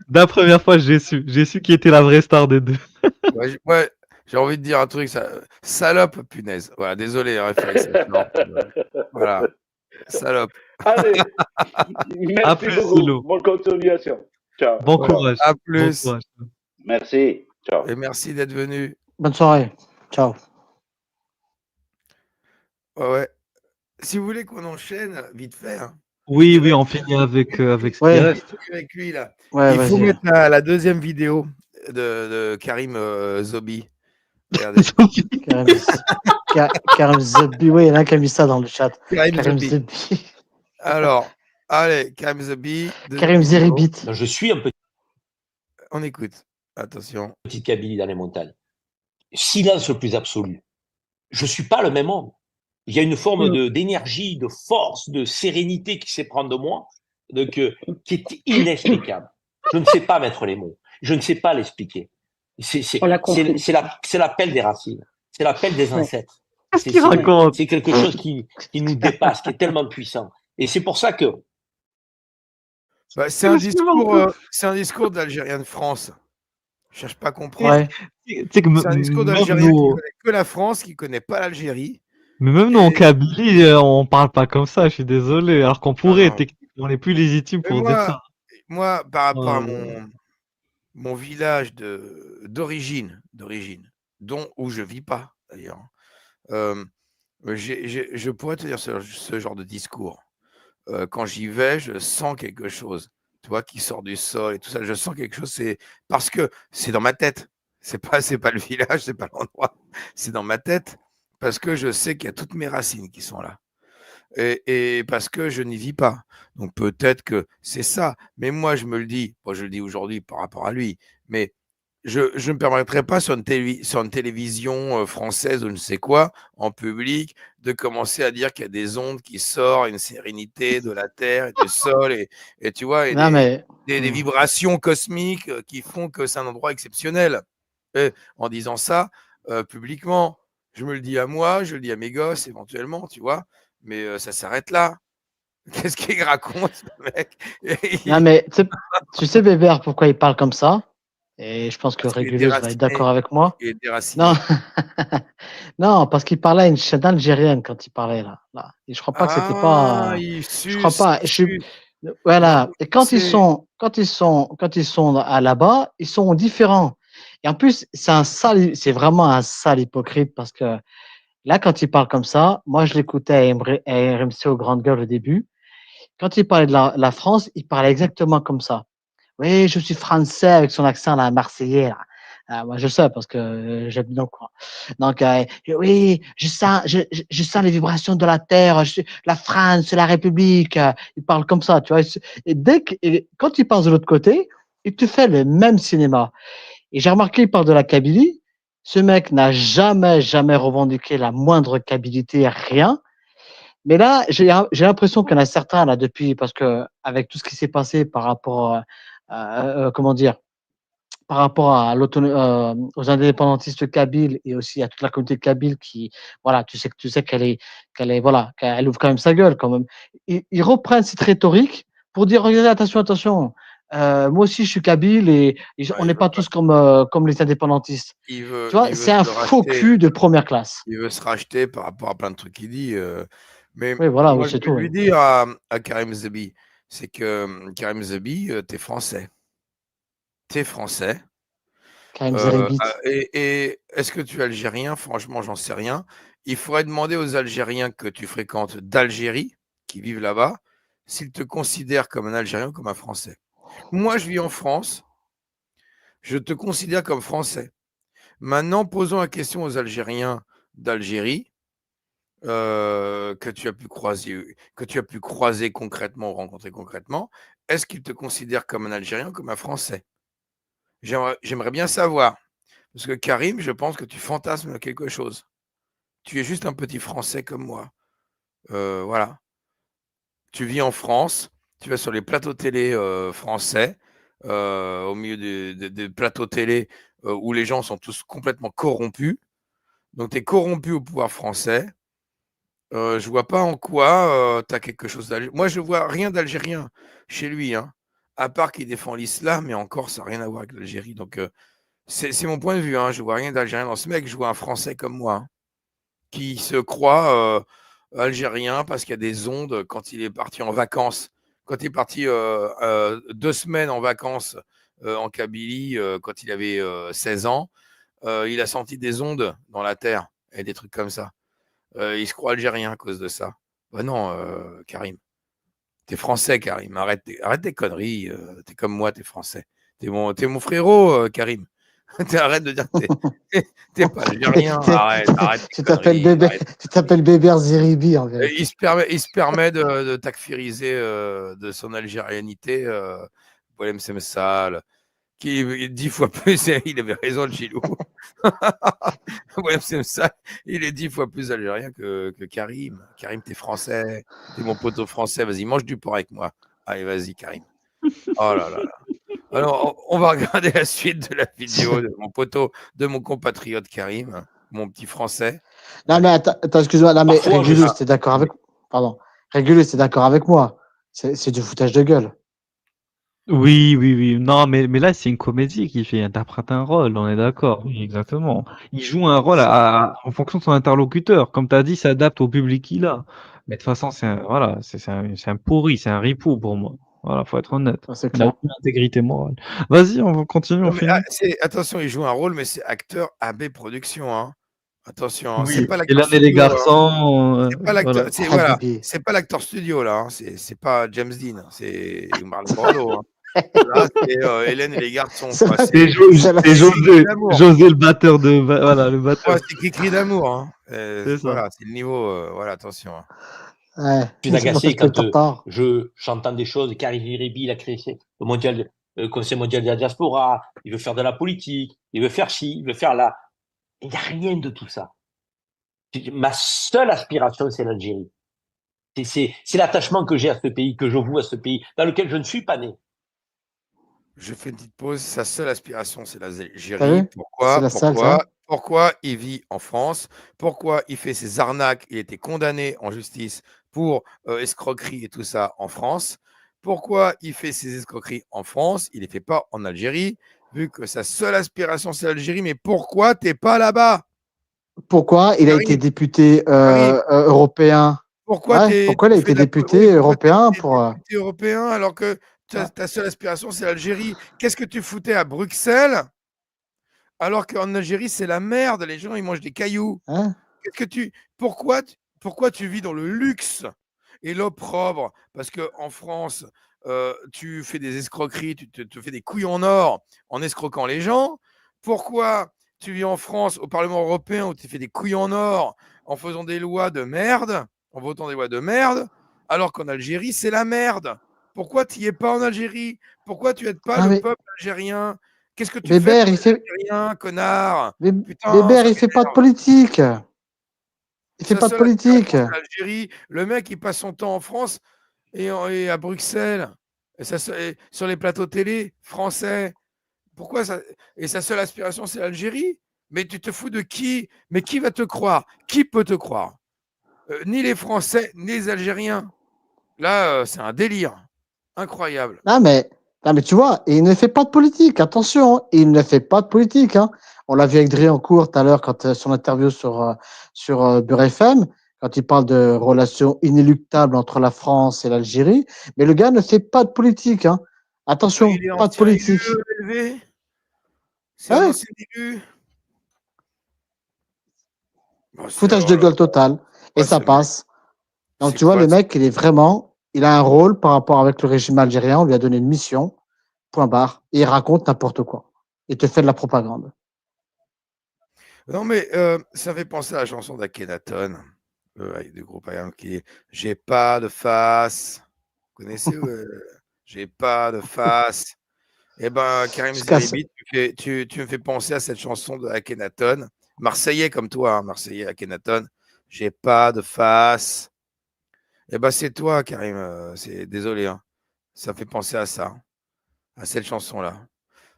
La première fois, j'ai su qui était la vraie star des deux. Ouais, j'ai envie de dire un truc. Salope, punaise. Voilà, désolé, réflexe. Voilà, salope. Allez, À merci plus, beaucoup. Gelo. Bonne continuation. Ciao. Bon Voilà. courage. À Bon plus. courage. Merci. Ciao. Et merci d'être venu. Bonne soirée. Ciao. Ouais. Si vous voulez qu'on enchaîne, vite fait. Hein. Oui, on finit avec ce qui Ouais. reste. Avec lui, là. Ouais, Il faut vas-y. mettre la deuxième vidéo de Karim Zobi. Regardez. Karim, Karim Zebbi, oui, il y en a qui a mis ça dans le chat. Karim Karim Zebbi. Zebbi. Alors, allez, Karim Zebbi. Karim Zeribit. Je suis un On écoute. Attention. petit Kabylie dans les montagnes. Silence le plus absolu. Je suis pas le même homme. Il y a une forme d'énergie, de force, de sérénité qui s'éprend de moi, qui est inexplicable. Je ne sais pas mettre les mots. Je ne sais pas l'expliquer. C'est l'appel des racines. C'est l'appel des ancêtres. Qu'est-ce qu'il raconte? C'est quelque chose qui nous dépasse, qui est tellement puissant. Et c'est pour ça que Bah, c'est un discours d'Algérien de France. Je cherche pas à comprendre. Ouais. Tu sais que C'est un discours même d'Algérien qui nous, connaît que la France, qui connaît pas l'Algérie. mais même nous en Et- Kabylie, on parle pas comme ça, je suis désolé. Alors qu'on pourrait, non. techniquement, on est plus légitime Mais pour dire ça. moi, par rapport à Euh, mon village d'origine, où je vis pas d'ailleurs, je pourrais te dire ce genre de discours. Quand j'y vais, je sens quelque chose, tu vois, qui sort du sol et tout ça. Je sens quelque chose, c'est parce que c'est dans ma tête. C'est pas le village, c'est pas l'endroit. C'est dans ma tête parce que je sais qu'il y a toutes mes racines qui sont là. Et parce que je n'y vis pas. Donc peut-être que c'est ça. Mais moi, je me le dis, moi je le dis aujourd'hui par rapport à lui, mais je ne me permettrai pas sur une télévision française ou je ne sais quoi, en public, de commencer à dire qu'il y a des ondes qui sortent, une sérénité de la terre et du sol, et tu vois, et Non, mais. des vibrations cosmiques qui font que c'est un endroit exceptionnel. Et en disant ça publiquement, je me le dis à moi, je le dis à mes gosses éventuellement, tu vois, mais ça s'arrête là. Qu'est-ce qu'il raconte, ce mec? Non, mais tu sais, Bébert, pourquoi il parle comme ça? Et je pense que Parce qu'il est Réguleuse va être d'accord avec moi. Il est déraciné. Non, non, parce qu'il parlait à une chaîne algérienne quand il parlait là. Et je crois pas que c'était pas. Je crois pas. Voilà. Et quand ils sont là-bas, ils sont différents. Et en plus, c'est vraiment un sale hypocrite parce que là, quand il parle comme ça, moi, je l'écoutais à RMC aux grandes gueules au début. Quand il parlait de la France, il parlait exactement comme ça. Oui, je suis français avec son accent là, marseillais. Là. Moi, je sais parce que j'habite dans le coin. Donc, oui, je sens les vibrations de la terre. La France, la République. Il parle comme ça, tu vois. Et quand il passe de l'autre côté, il te fait le même cinéma. Et j'ai remarqué, il parle de la Kabylie. Ce mec n'a jamais revendiqué la moindre Kabylie, rien. Mais là, j'ai l'impression qu'il y en a certains là depuis, parce que avec tout ce qui s'est passé par rapport, comment dire, par rapport aux indépendantistes kabyles et aussi à toute la communauté kabyle qui, voilà, tu sais voilà, qu'elle ouvre quand même sa gueule quand même. Ils reprennent cette rhétorique pour dire, regardez, attention, moi aussi je suis kabyle et on n'est pas tous comme les indépendantistes. Tu vois, c'est un faux cul de première classe. Il veut se racheter par rapport à plein de trucs qu'il dit. Mais oui, voilà, moi, oui, c'est je vais tout. lui dire à Karim Zebi, c'est que Karim Zebi, t'es français. T'es français. Karim Zeribit. Et est-ce que tu es algérien? Franchement, j'en sais rien. Il faudrait demander aux Algériens que tu fréquentes d'Algérie, qui vivent là-bas, s'ils te considèrent comme un Algérien ou comme un Français. Moi, je vis en France. Je te considère comme Français. Maintenant, posons la question aux Algériens d'Algérie que tu as pu croiser concrètement ou rencontrer concrètement. Est-ce qu'ils te considèrent comme un Algérien ou comme un Français? J'aimerais bien savoir. Parce que Karim, je pense que tu fantasmes quelque chose. Tu es juste un petit Français comme moi. Voilà. Tu vis en France, tu vas sur les plateaux télé français, au milieu des plateaux télé où les gens sont tous complètement corrompus. Donc, tu es corrompu au pouvoir français. Je vois pas en quoi tu as quelque chose d'algérien. Moi, je vois rien d'algérien chez lui, hein, à part qu'il défend l'islam, mais encore, ça n'a rien à voir avec l'Algérie. Donc, c'est mon point de vue. Hein, je vois rien d'algérien dans ce mec. Je vois un Français comme moi, hein, qui se croit algérien parce qu'il y a des ondes quand il est parti en vacances. Quand il est parti 2 semaines en vacances en Kabylie, quand il avait 16 ans, il a senti des ondes dans la terre et des trucs comme ça. Il se croit algérien à cause de ça. Bah non, Karim. T'es français, Karim. Arrête tes conneries. T'es comme moi, t'es français. T'es mon frérot, Karim. Arrête de dire que t'es pas algérien. Arrête tes Tu t'appelles conneries. bébé, tu t'appelles Bébert Zeribi en Et vérité. il se permet de takfiriser de son algérianité Boilem Semsal, qui est 10 fois plus. Il avait raison, le Chilou. Boilem Semsal, il est 10 fois plus algérien que Karim. Karim, t'es français. T'es mon poteau français. Vas-y, mange du porc avec moi. Allez, vas-y, Karim. Oh là là là. Alors, on va regarder la suite de la vidéo de mon poteau, de mon compatriote Karim, mon petit français. Non, mais Allez. attends, excuse-moi. Non, mais Parfois, je Régulus, suis- t'es d'accord avec. Pardon. Régulus, t'es d'accord avec moi. C'est du foutage de gueule. Oui, oui, oui. Non, mais là, c'est une comédie qu'il fait. Il interprète un rôle, on est d'accord. Oui, exactement. Il joue un rôle en fonction de son interlocuteur. Comme tu as dit, il s'adapte au public qu'il a. Mais de toute façon, voilà, c'est un pourri, c'est un ripou pour moi. Voilà, faut être honnête. Ça, c'est Il n'a clair. aucune intégrité morale. Vas-y, on va continuer, on Non, mais, finit. attention, il joue un rôle, mais c'est acteur AB Productions. Hein. Attention, hein, c'est Oui. pas Et l'acteur là, les studio. Hein. garçons, C'est pas l'acteur, voilà. c'est Ah, voilà, Bibi. c'est pas l'acteur studio là. Hein. C'est pas James Dean, c'est Marlon Brando. Hein. Là, c'est Hélène et les garçons. C'est Quoi. la- C'est c'est la- José, d'amour. José le batteur de, voilà, le batteur. Ouais, c'est Cri d'amour. Hein. C'est ça. Voilà, c'est le niveau. Voilà, attention. Hein. Ouais. Je suis agacé Parce que quand t'entends. j'entends des choses. Karim Zeribi, il a créé le mondial, le Conseil mondial de la diaspora. Il veut faire de la politique. Il veut faire ci, il veut faire là. Il n'y a rien de tout ça. Ma seule aspiration, c'est l'Algérie. C'est l'attachement que j'ai à ce pays, que je voue à ce pays, dans lequel je ne suis pas né. Je fais une petite pause. Sa seule aspiration, c'est T'as l'Algérie. vu? C'est Pourquoi la seule, ça. Pourquoi il vit en France? Pourquoi il fait ses arnaques? Il a été condamné en justice pour escroquerie et tout ça en France. Pourquoi il fait ses escroqueries en France? Il ne les fait pas en Algérie, vu que sa seule aspiration, c'est l'Algérie. Mais pourquoi t'es pas là-bas? Pourquoi il a Karim, été député Karim, européen? pourquoi Ouais, pourquoi il a tu été fais de la député oui, pourquoi européen tu es pour. député européen alors que Ouais. ta seule aspiration, c'est l'Algérie? Qu'est-ce que tu foutais à Bruxelles alors qu'en Algérie, c'est la merde? Les gens, ils mangent des cailloux. Hein? Qu'est-ce que tu pourquoi tu vis dans le luxe et l'opprobre? Parce qu'en France, tu fais des escroqueries, tu te fais des couilles en or en escroquant les gens. Pourquoi tu vis en France, au Parlement européen, où tu fais des couilles en or en faisant des lois de merde, en votant des lois de merde, alors qu'en Algérie, c'est la merde? Pourquoi tu n'y es pas en Algérie? Pourquoi tu n'aides pas Ah, le mais peuple algérien? Qu'est-ce que tu fais Bébert, pour il les fait. Algériens, connard? Putain, Bébert, ça il fait pas de m'énerve. politique. Il fait Sa pas de seule aspiration, politique. c'est l'Algérie. Le mec, il passe son temps en France et à Bruxelles, et sur les plateaux télé français. Pourquoi ça? Et sa seule aspiration, c'est l'Algérie? Mais tu te fous de qui? Mais qui va te croire? Qui peut te croire? Ni les Français, ni les Algériens. Là, c'est un délire. Incroyable. Non, mais tu vois, il ne fait pas de politique. Attention, hein, il ne fait pas de politique. Hein. On l'a vu avec Driancourt tout à l'heure quand son interview sur Beurre FM, quand il parle de relations inéluctables entre la France et l'Algérie. Mais le gars ne fait pas de politique. Hein. Attention, Il est pas de ancien politique. élu, élevé. C'est un Ouais, ancien élu. Bon, foutage de gueule total. Et quoi, ça ce mec? passe. Donc, C'est tu vois, quoi? le mec, il a un rôle par rapport avec le régime algérien. On lui a donné une mission, point barre. Et il raconte n'importe quoi. Il te fait de la propagande. Non, mais ça fait penser à la chanson d'Akhenaton, avec du groupe Ayam qui est J'ai pas de face. Vous connaissez J'ai pas de face. Eh ben, Karim Je casse. Zeribi, tu me fais penser à cette chanson de Akhenaton. Marseillais comme toi, hein, Marseillais, Akhenaton. J'ai pas de face. Eh ben, c'est toi, Karim. Désolé. Hein. Ça fait penser à ça, à cette chanson-là.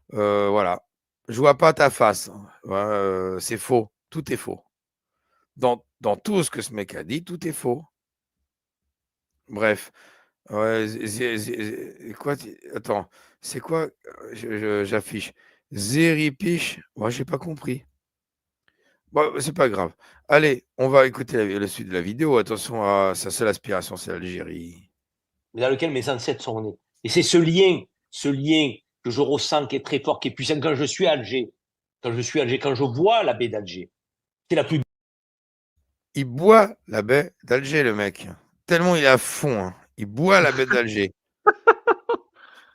Voilà. Je vois pas ta face. Ouais, c'est faux. Tout est faux. Dans tout ce que ce mec a dit, tout est faux. Bref. Ouais, quoi attends, c'est quoi? J'affiche. Zeripiche. Moi, j'ai pas compris. Bon, c'est pas grave. Allez, on va écouter la suite de la vidéo. Attention à sa seule aspiration, c'est l'Algérie. Mais dans lequel mes ancêtres sont nés. Et c'est ce lien que je ressens, qui est très fort, qui est puissant quand je suis à Alger. Quand je vois la baie d'Alger. C'est la plus. Il boit la baie d'Alger, le mec. Tellement il est à fond. Hein. Il boit la baie d'Alger.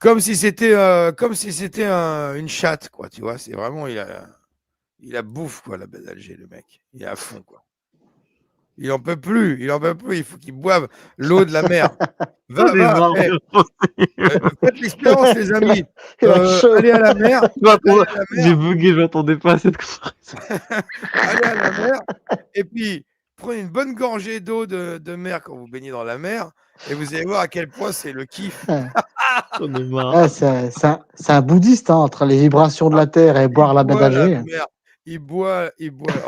Comme si c'était une chatte, quoi, tu vois. C'est vraiment, il a bouffe, quoi, la baie d'Alger, le mec. Il est à fond, quoi. Il en peut plus, il faut qu'il boive l'eau de la mer. J'en ai marre Eh, de penser. faites l'expérience, les Il a, amis. il a chaud. Allez à la mer, J'ai bugué, je m'attendais pas à cette comparaison. allez à la mer, et puis prenez une bonne gorgée d'eau de mer quand vous baignez dans la mer, et vous allez voir à quel point c'est le kiff. J'en ai marre. Ouais, c'est un bouddhiste, hein, entre les vibrations de la terre et boire la baie boit la d'Alger. mer. Il boit.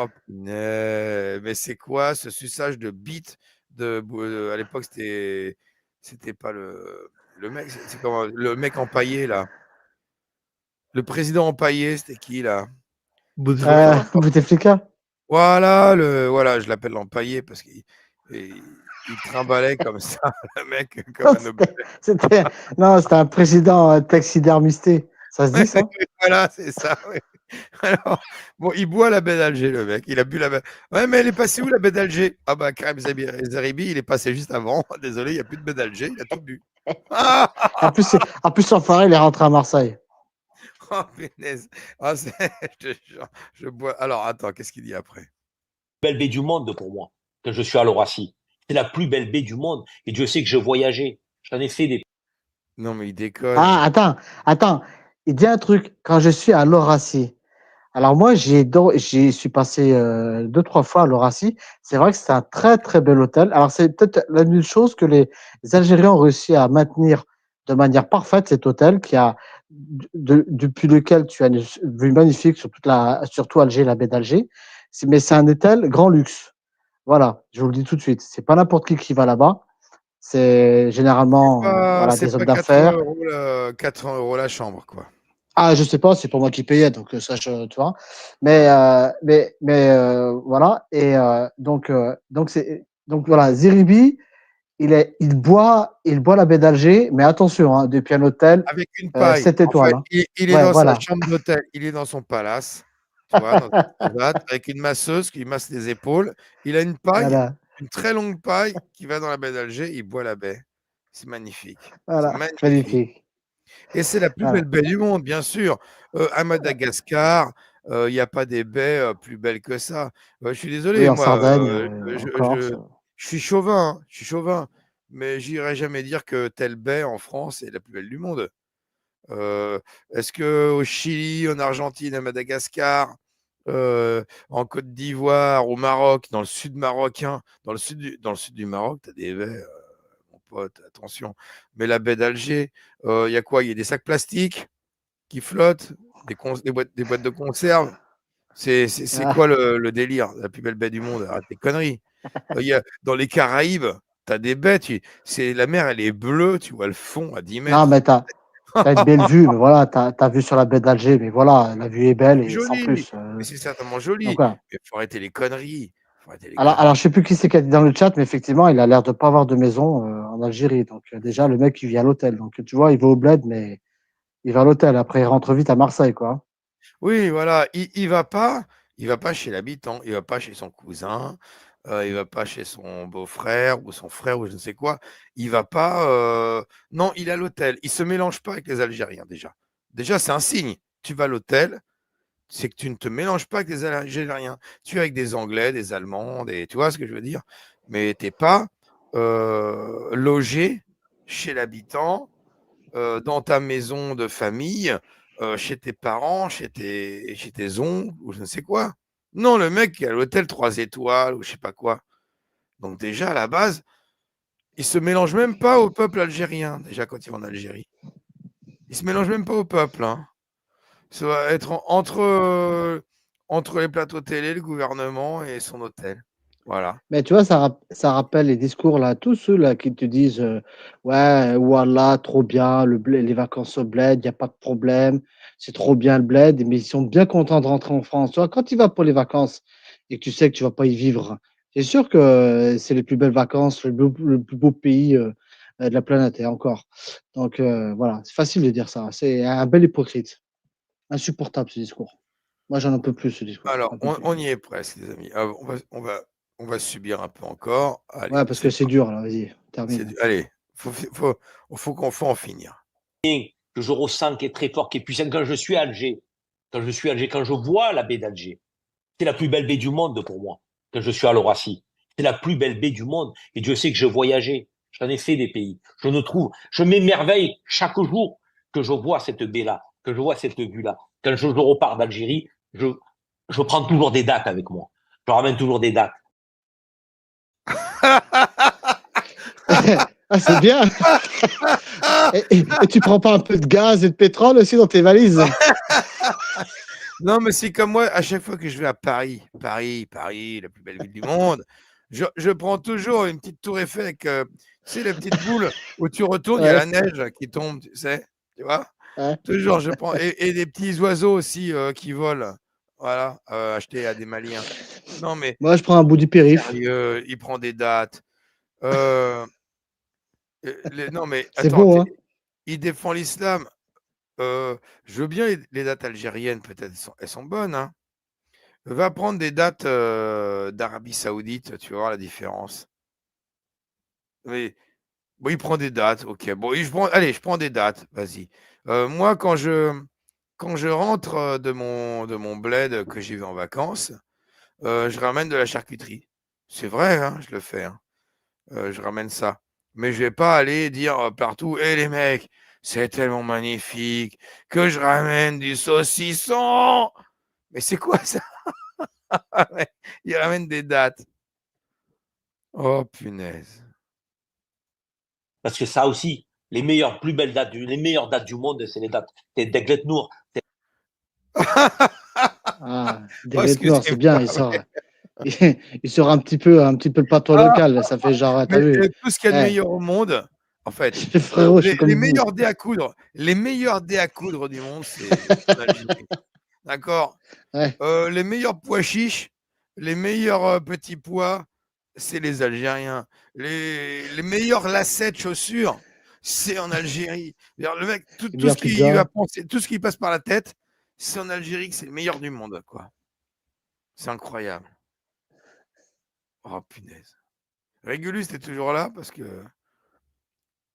Oh punaise, mais c'est quoi ce suçage de bite à l'époque, c'était pas le mec, c'est comment le mec empaillé là. Le président empaillé, c'était qui là? Bouteflika. Voilà, je l'appelle l'empaillé parce il trimballait comme ça, le mec, comme un objet. Non, c'était un président taxidermisté. Ça se dit, ça? Voilà, c'est ça, oui. Alors, bon, il boit la baie d'Alger, le mec. Il a bu la baie. Ouais, mais elle est passée où, la baie d'Alger? Ah bah, Karim Zeribi, il est passé juste avant. Désolé, il n'y a plus de baie d'Alger, il a tout bu. En plus, l'enfoiré, il est rentré à Marseille. Oh, punaise. Ah, je te jure, je bois. Alors, attends, qu'est-ce qu'il dit après? Belle baie du monde pour moi, que je suis à l'Horacie. C'est la plus belle baie du monde. Et Dieu sait que je voyageais. J'en ai fait des. Non, mais il déconne. Ah, attends. Il dit un truc. Quand je suis à l'Horacie. Alors moi, j'y suis passé 2-3 fois à l'Horacie. C'est vrai que c'est un très très bel hôtel. Alors c'est peut-être la seule chose que les Algériens ont réussi à maintenir de manière parfaite, cet hôtel depuis lequel tu as une vue magnifique sur surtout Alger, la baie d'Alger. Mais c'est un hôtel grand luxe. Voilà, je vous le dis tout de suite. C'est pas n'importe qui va là-bas. C'est généralement voilà, C'est des hommes pas 400 d'affaires. € 400 € la chambre, quoi. Ah, je sais pas, c'est pour moi qui payais, donc ça, tu vois. Mais voilà. Et donc voilà, Zeribi, il boit la baie d'Alger, mais attention, hein, depuis un hôtel Avec une paille. 7 En fait, étoiles. Hein. il est Ouais, dans sa voilà. chambre d'hôtel, il est dans son palace, tu vois, dans sa transat, avec une masseuse qui lui masse les épaules. Il a une paille, Voilà. une très longue paille qui va dans la baie d'Alger, il boit la baie. C'est magnifique. C'est Voilà. magnifique. Magnifique. Et c'est la plus Voilà. belle baie du monde, bien sûr. À Madagascar, il n'y a pas des baies plus belles que ça. Je suis désolé, Oui, en moi, Sardaigne, je, en Corse. je suis chauvin, hein, je suis chauvin, mais j'irai jamais dire que telle baie en France est la plus belle du monde. Est-ce qu'au Chili, en Argentine, à Madagascar, en Côte d'Ivoire, au Maroc, dans le sud marocain, dans le sud du Maroc, tu as des baies, mon pote, attention. Mais la baie d'Alger, il y a quoi? Il y a des sacs plastiques qui flottent, des boîtes de conserve. C'est quoi le délire? La plus belle baie du monde? Arrête tes conneries. Dans les Caraïbes, tu as des baies, la mer, elle est bleue, tu vois le fond à 10 Non, mètres. mais t'as une belle vue, mais voilà, t'as vu sur la baie d'Alger, mais voilà, la vue est belle et sans Joli, plus. mais c'est certainement joli. Donc voilà. Mais faut arrêter les conneries. Alors, je sais plus qui c'est qui a dit dans le chat, mais effectivement, il a l'air de pas avoir de maison en Algérie. Donc déjà, le mec, il vit à l'hôtel. Donc tu vois, il va au bled, mais il va à l'hôtel. Après, il rentre vite à Marseille, quoi. Oui, voilà, il va pas chez l'habitant, il va pas chez son cousin, il va pas chez son beau-frère ou son frère ou je ne sais quoi. Il va pas, non, il est à l'hôtel. Il se mélange pas avec les Algériens déjà. Déjà, c'est un signe. Tu vas à l'hôtel, c'est que tu ne te mélanges pas avec les Algériens. Tu es avec des Anglais, des Allemands, tu vois ce que je veux dire? Mais tu es pas, logé chez l'habitant, dans ta maison de famille, chez tes parents, chez tes oncles ou je ne sais quoi. Non, le mec est à l'hôtel 3 étoiles ou je sais pas quoi. Donc déjà, à la base, il se mélange même pas au peuple algérien, déjà quand il va en Algérie. Il se mélange même pas au peuple. Hein. Ça va être entre les plateaux télé, le gouvernement et son hôtel. Voilà. Mais tu vois, ça rappelle les discours, là, tous ceux là qui te disent ouais, voilà, trop bien, les vacances au bled, il n'y a pas de problème, c'est trop bien le bled, mais ils sont bien contents de rentrer en France. Tu vois, quand tu vas pour les vacances et que tu sais que tu vas pas y vivre, c'est sûr que c'est les plus belles vacances, le plus beau pays de la planète, et encore. Donc voilà, c'est facile de dire ça. C'est un bel hypocrite. Insupportable ce discours. Moi, j'en peux plus ce discours. Alors, J'en peux plus. on y est presque, les amis. On va subir un peu encore. Allez, Ouais, parce que c'est dur, là, vas-y, termine. Allez, faut en finir. que je ressens, qui est très fort, qui est puissant. Quand je suis à Alger, quand je vois la baie d'Alger, c'est la plus belle baie du monde pour moi. Quand je suis à l'Horacie, c'est la plus belle baie du monde. Et Dieu sait que je voyageais. J'en ai fait des pays. Je m'émerveille chaque jour que je vois cette baie-là, que je vois cette vue-là. Quand je repars d'Algérie, je prends toujours des dates avec moi. Je ramène toujours des dates. Ah, c'est bien. Et tu prends pas un peu de gaz et de pétrole aussi dans tes valises? Non, mais c'est comme moi, à chaque fois que je vais à Paris, la plus belle ville du monde, je prends toujours une petite tour Eiffel avec, tu sais, la petite boule où tu retournes, il y a la neige qui tombe, tu sais, tu vois? Ouais. Toujours, je prends et des petits oiseaux aussi qui volent, voilà, achetés à des Maliens. Non, mais Moi, je prends un bout du périph'. sérieux, il prend des dates. Non, mais C'est attends, bon, hein? il défend l'islam. Je veux bien les dates algériennes, peut-être, elles sont bonnes, hein. Va prendre des dates d'Arabie Saoudite, tu vas voir la différence. Mais bon, il prend des dates, ok. Bon, allez, je prends des dates, vas-y. Moi, quand je rentre de mon bled que j'y vais en vacances, je ramène de la charcuterie. C'est vrai, hein, je le fais, hein. Je ramène ça. Mais je vais pas aller dire partout, hé les mecs, c'est tellement magnifique que je ramène du saucisson. Mais c'est quoi ça? Ouais, il ramène des dates. Oh punaise. Parce que ça aussi, les meilleures dates du monde, c'est les dates d'Aiglet Nour. Ah, des Oh, vêtements noires, c'est bien. excusez-moi. Il sort un petit peu le patois local. Ça fait genre, t'as Mais vu? tout ce qu'il y a de Eh, meilleur au monde, en fait, frérot, je suis les comme vous. meilleurs dés à coudre, du monde, c'est en Algérie. D'accord? Ouais. Les meilleurs pois chiches, les meilleurs petits pois, c'est les Algériens. Les meilleures lacets de chaussures, c'est en Algérie. C'est-à-dire, le mec, Les tout meilleures ce qui va pizzas. penser, tout ce qui passe par la tête, c'est en Algérie que c'est le meilleur du monde, quoi. C'est incroyable. Oh punaise. Régulus, t'es toujours là parce que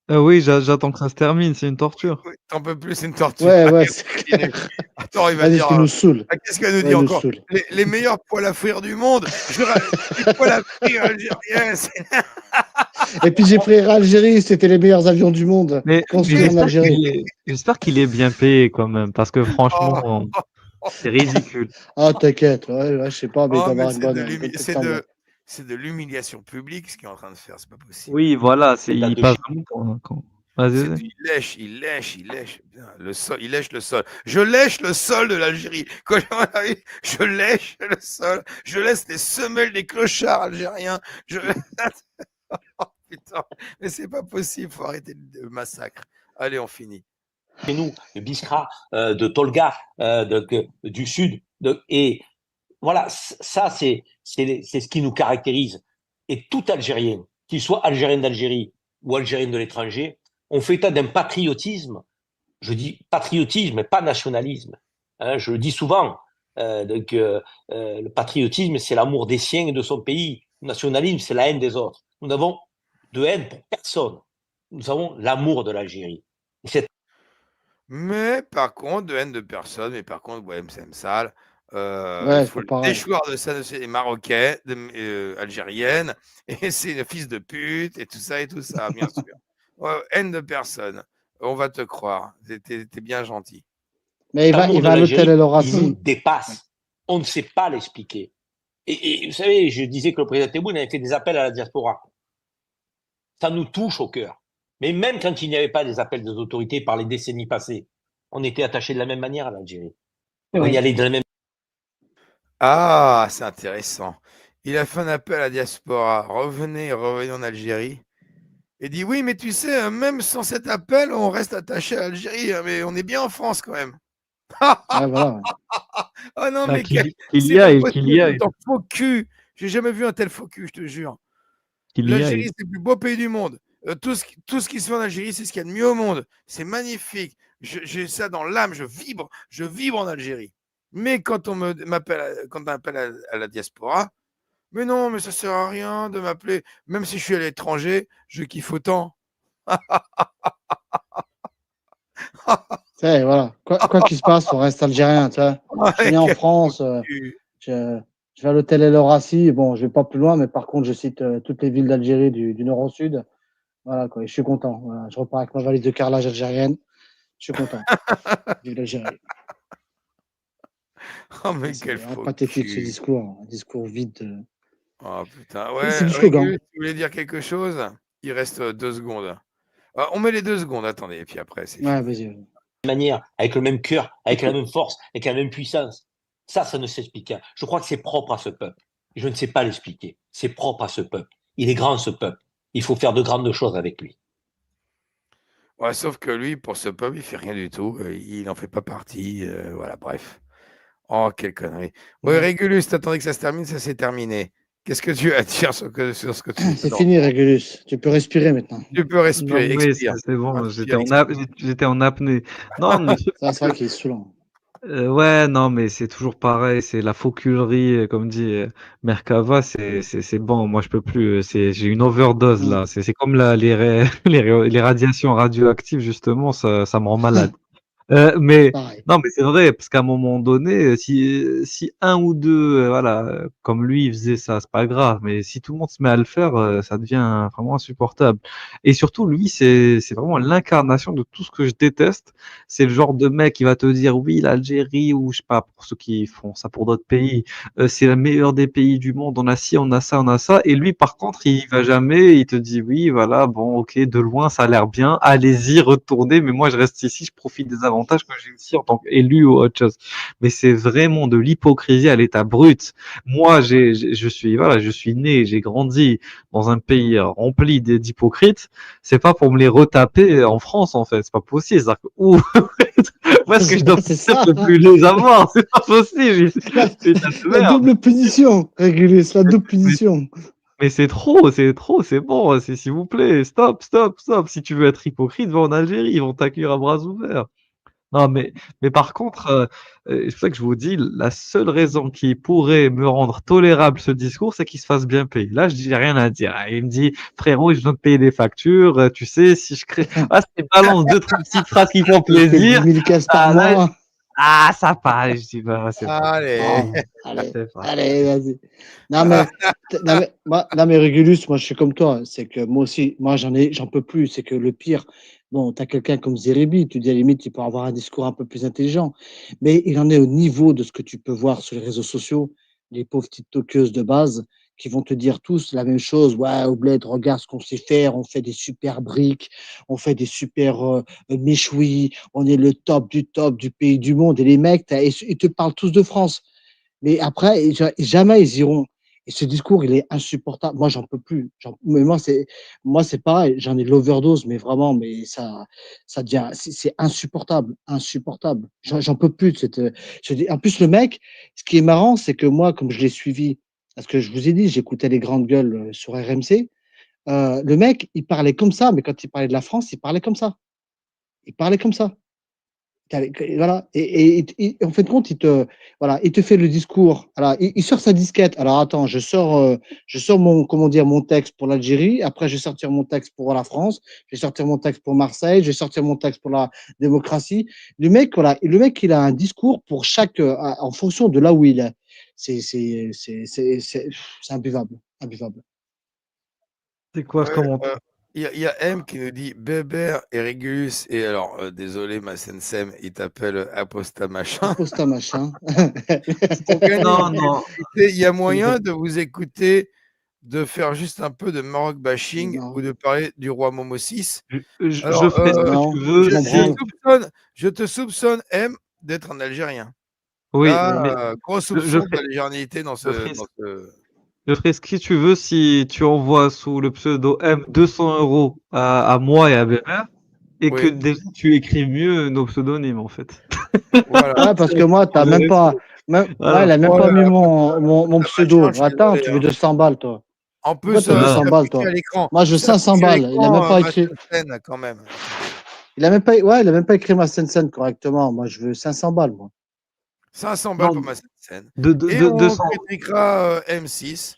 Oui, j'attends que ça se termine, c'est une torture. oui, t'en peux plus, c'est une torture. Ouais, Allez, ouais, on c'est continue. clair. Attends, il va Vas-y, dire. ce qui nous saoule. Qu'est-ce qu'il va nous Ouais, dire il nous encore? saoule. Les meilleurs poils à frire du monde. Les poils à frire algériens. Et puis j'ai pris Algérie, c'était les meilleurs avions du monde Mais construits en Algérie. j'espère qu'il est bien payé quand même, parce que Oh, franchement, c'est ridicule. Ah, t'inquiète, ouais, je sais pas, mais il oh, doit mais avoir une bonne tête en moi. c'est de l'humiliation publique ce qu'il est en train de faire, c'est pas possible. Oui, voilà, Les dates il de passe Chine. vraiment pour un con. Vas-y, vas-y. Il lèche bien, le sol, il lèche le sol. Je lèche le sol de l'Algérie. Quand je lèche le sol, je laisse les semelles des clochards algériens. Oh, putain, mais c'est pas possible, faut arrêter le massacre. Allez, on finit. Chez nous, de Biskra, de Tolga, du sud. Et voilà, ça, c'est ce qui nous caractérise. Et tout Algérien, qu'il soit Algérien d'Algérie ou Algérien de l'étranger, on fait état d'un patriotisme. Je dis patriotisme, mais pas nationalisme. Hein, je le dis souvent. Le patriotisme, c'est l'amour des siens et de son pays. Le nationalisme, c'est la haine des autres. Nous n'avons de haine pour personne. Nous avons l'amour de l'Algérie. Et c'est Mais par contre, de haine de personne, mais par contre, Bohem Sal, il Ouais, faut c'est le pareil. déchoir de sa nationalité marocaine, algérienne, et c'est une fils de pute, et tout ça, bien sûr. Ouais, haine de personne. On va te croire. T'es bien gentil. Mais Cet amour il de va à l'hôtel l'Algérie, El il nous Horaci. dépasse. On ne sait pas l'expliquer. Et vous savez, je disais que le président Tebboune avait fait des appels à la diaspora. Ça nous touche au cœur. Mais même quand il n'y avait pas des appels des autorités par les décennies passées, on était attachés de la même manière à l'Algérie. On y allait de la même. Ah, c'est intéressant. Il a fait un appel à la diaspora. Revenez en Algérie. Et dit oui, mais tu sais, même sans cet appel, on reste attaché à l'Algérie, hein, mais on est bien en France quand même. Ouais, voilà. Oh non, Ah, mais qu'il c'est y pas aille, qu'il y possible, aille, autant faux cul. J'ai jamais vu un tel faux cul, je te jure. qu'il y L'Algérie, aille. c'est le plus beau pays du monde. Tout ce qui se fait en Algérie, c'est ce qu'il y a de mieux au monde. C'est magnifique. J'ai ça dans l'âme, je vibre en Algérie. Mais quand on m'appelle à la diaspora, mais non, mais ça sert à rien de m'appeler. Même si je suis à l'étranger, je kiffe autant. Tu sais, voilà. Quoi qu'il se passe, on reste algérien, tu sais. Je suis né en Quel France, cul. je je vais à l'hôtel El Orassi. Bon, je vais pas plus loin, mais par contre, je cite, toutes les villes d'Algérie du nord au sud. Voilà, quoi, et je suis content. Voilà, je repars avec ma valise de carrelage algérienne. Je suis content. Vive l'Algérie. Oh, mais quel C'est faux pathétique ce cul. discours, un discours vide. Oh putain. C'est Ouais, du slogan. Régulus, tu voulais dire quelque chose? Il reste 2 secondes. On met les 2 secondes, attendez, et puis après, c'est Ouais, fini. vas-y. Manière, avec le même cœur, avec la même force, avec la même puissance. Ça ne s'explique pas. Je crois que c'est propre à ce peuple. Je ne sais pas l'expliquer. C'est propre à ce peuple. Il est grand, ce peuple. Il faut faire de grandes choses avec lui. Ouais, sauf que lui, pour ce peuple, il fait rien du tout. Il n'en fait pas partie. Voilà, bref. Oh, quelle connerie. Ouais, Ouais. Régulus, t'attendais que ça se termine, ça s'est terminé. Qu'est-ce que tu as à dire sur ce que tu C'est non, fini, Régulus. Tu peux respirer maintenant. tu peux Non, respirer, mais expire. c'est bon, Inspire, expire. j'étais en apnée. Non, le truc, Ça, c'est vrai qu'il est saoulant. ouais, non, mais c'est toujours pareil, c'est la fauculerie, comme dit Merkava, c'est bon, moi je peux plus, j'ai une overdose Mm. là, c'est comme les radiations radioactives justement, ça me rend malade. Mais Pareil. non, mais c'est vrai, parce qu'à un moment donné, si un ou deux, voilà, comme lui, il faisait ça, c'est pas grave. Mais si tout le monde se met à le faire, ça devient vraiment insupportable. Et surtout, lui, c'est vraiment l'incarnation de tout ce que je déteste. C'est le genre de mec qui va te dire, oui, l'Algérie, ou je sais pas, pour ceux qui font ça pour d'autres pays, c'est le meilleur des pays du monde. On a ci, on a ça, on a ça. Et lui, par contre, il va jamais. Il te dit, oui, voilà, bon, ok, de loin, ça a l'air bien. Allez-y, retournez. Mais moi, je reste ici, je profite des avantages que j'ai ici en tant qu'élu ou autre chose. Mais c'est vraiment de l'hypocrisie à l'état brut. Moi, voilà, je suis né, j'ai grandi dans un pays rempli d'hypocrites. C'est pas pour me les retaper en France, en fait. C'est pas possible. C'est-à-dire que, où est-ce que je dois C'est peut-être ça, ne plus les avoir? C'est pas possible. la, Putain de la merde. double punition, Régulus, la double Mais, punition. mais c'est trop, c'est bon. S'il vous plaît, stop, stop, stop. Si tu veux être hypocrite, va en Algérie, ils vont t'accueillir à bras ouverts. Non, mais par contre, c'est pour ça que je vous dis, la seule raison qui pourrait me rendre tolérable ce discours, c'est qu'il se fasse bien payer. Là, je dis rien à dire. Il me dit, frérot, je dois te payer des factures. Tu sais, si je crée, ah, c'est balance deux, trois petites phrases qui font Il te paye 10 plaisir. 000 caisses par Ah, là, mois. ça passe. Je dis, bah, c'est pas, Allez. Oh, allez, c'est pas. allez, vas-y. Non, non, mais Régulus, moi, je suis comme toi. C'est que moi aussi, moi, j'en peux plus. C'est que le pire, bon, tu as quelqu'un comme Zeribi, tu dis à la limite, il peut avoir un discours un peu plus intelligent. Mais il en est au niveau de ce que tu peux voir sur les réseaux sociaux, les pauvres petites toqueuses de base qui vont te dire tous la même chose. Ouais, au bled, regarde ce qu'on sait faire. On fait des super briques, on fait des super méchouis. On est le top du pays du monde. Et les mecs, ils te parlent tous de France. Mais après, jamais ils iront. Et ce discours, il est insupportable. Moi, j'en peux plus. Mais moi, c'est pareil. J'en ai de l'overdose, mais vraiment, mais ça devient, c'est insupportable, insupportable. J'en peux plus de cette. En plus, le mec, ce qui est marrant, c'est que moi, comme je l'ai suivi, parce que je vous ai dit, j'écoutais les grandes gueules sur RMC. Le mec, il parlait comme ça, mais quand il parlait de la France, il parlait comme ça. Il parlait comme ça. Voilà, en fin de compte, il te fait le discours. Alors, il sort sa disquette. Alors, attends, je sors mon, comment dire, mon texte pour l'Algérie. Après, je vais sortir mon texte pour la France. Je vais sortir mon texte pour Marseille. Je vais sortir mon texte pour la démocratie. Le mec, voilà, le mec, il a un discours pour chaque, en fonction de là où il est. C'est imbuvable, imbuvable. C'est quoi ce Ouais, commentaire? il y a M qui nous dit Bébert et Régulus. Et alors, désolé, ma Sensem, il t'appelle Aposta machin. Aposta machin. Pour gagner Non, en non. crédibilité, il y a moyen de vous écouter, de faire juste un peu de Maroc bashing ou Non, de parler du roi Momo VI. Je Alors, ferai ce que non, tu veux je m'en branle. je te soupçonne, M, d'être un Algérien. Oui, Là, mais gros je soupçon ferai, d'algérianité dans je ferai dans ce... Je ferai ce que tu veux si tu envoies sous le pseudo M 200 € à moi et à Bébert et que Oui, déjà tu écris mieux nos pseudonymes en fait. voilà. Ouais, parce que moi, t'as même pas. Ouais, il Voilà. a même Ouais, pas mis mon machin, pseudo. je suis Attends, désolé, tu veux hein. 200 balles, toi. En Pourquoi plus, tu veux 200 Voilà. balles, s'afficher à toi? l'écran. Moi, je veux 500 S'afficher à balles. Il a même l'écran, pas ma écrit. scène, quand même. Attendez. Ouais, il a même pas écrit ma scène correctement. Moi, je veux 500 balles, moi. 500 balles Non, pour ma scène. de Et on 200. critiquera M6.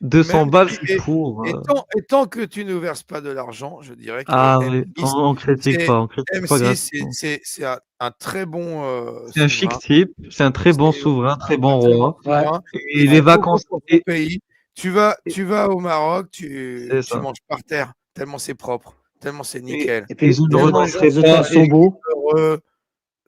200 Même balles, si c'est pour. et tant que tu ne verses pas de l'argent, je dirais que Ah oui, M6, on critique c'est pas, on critique pas M6, gratuitement. c'est un très bon, C'est un chic souverain. type, c'est un très bon C'est souverain, très un bon très bon roi. Ouais. souverain. Et Il les fait beaucoup vacances, pour son pays. Tu vas au Maroc, c'est tu ça. manges par terre, tellement c'est propre, tellement c'est Et, nickel, Et et puis, je ne tellement les gens renoncerai les sont hôtels pas, sont magnifiques, beaux. heureux.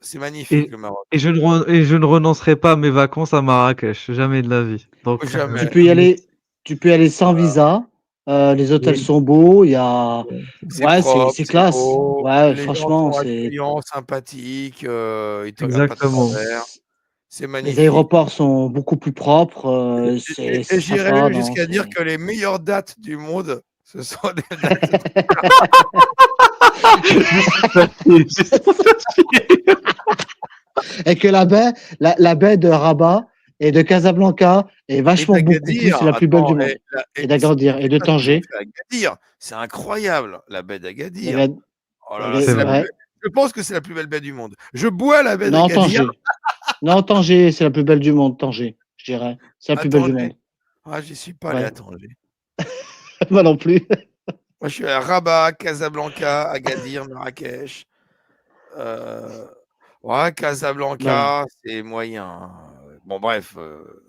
C'est magnifique et, le Maroc. et je ne renoncerai pas à mes vacances à Marrakech, jamais de la vie. Donc, Tu Jamais. peux y aller, tu peux y aller sans visa. Les hôtels oui, sont beaux. Il y a, C'est ouais, propre, c'est c'est classe. beau, Ouais, les gens franchement, sont c'est accueillants, sympathiques, ils te regardent pas de exactement. travers. C'est les magnifique. aéroports sont beaucoup plus propres. Et C'est j'irais sympa, même non, jusqu'à dire c'est. que les meilleures dates du monde, ce sont des dates de Juste pour faire chier, juste pour faire chier. Et que la baie de Rabat et de Casablanca est et vachement beaucoup plus. d'Agadir. C'est la plus belle du Attends, monde. Et je d'Agadir et sais de pas ce qu'ils ont Tanger. fait à Agadir. C'est incroyable, la baie La d'Agadir. baie, Oh là là, c'est la plus ouais. belle. Je pense que c'est la plus belle baie du monde. Je bois la baie Non, d'Agadir. Tanger. Non, Tanger, c'est la plus belle du monde, Tanger, je dirais. C'est la À plus belle du Tanger. monde. Ah, j'y suis pas allé à Ouais. Tanger. Moi non plus. Moi, je suis à Rabat, Casablanca, Agadir, Marrakech. Ouais, Voilà. Casablanca, c'est moyen, hein. Bon, bref.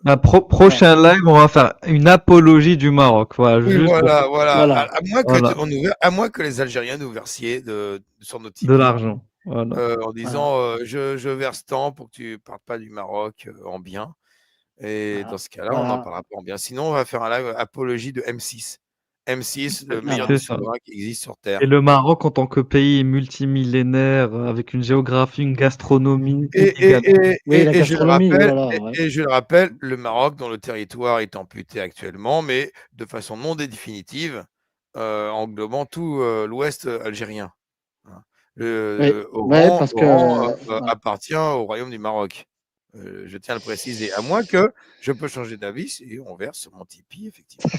Ouais. Prochain live, on va faire une apologie du Maroc. Voilà, Oui, juste pour. voilà, voilà. Voilà. Voilà, À moins que les Algériens nous versiez sur nos de Tipeee l'argent. Voilà. en Voilà. disant je verse tant pour que tu ne parles pas du Maroc en bien. Et dans Voilà. ce cas-là, on n'en Voilà. parlera pas en bien. Sinon, on va faire un live apologie de M6. M6, le meilleur Voilà. des C'est ça. souverains qui existe sur Et Terre. le Maroc, en tant que pays multimillénaire, avec une géographie, une gastronomie Et, et, inégalée. Oui, la gastronomie, oh là là, ouais. je le rappelle, le Maroc, dont le territoire est amputé actuellement, mais de façon non définitive, englobant tout l'ouest algérien, hein. Oui, ouais, parce que Oran voilà. appartient au royaume du Maroc. Je tiens à le préciser, à moins que je peux changer d'avis et on verse sur mon Tipeee, effectivement.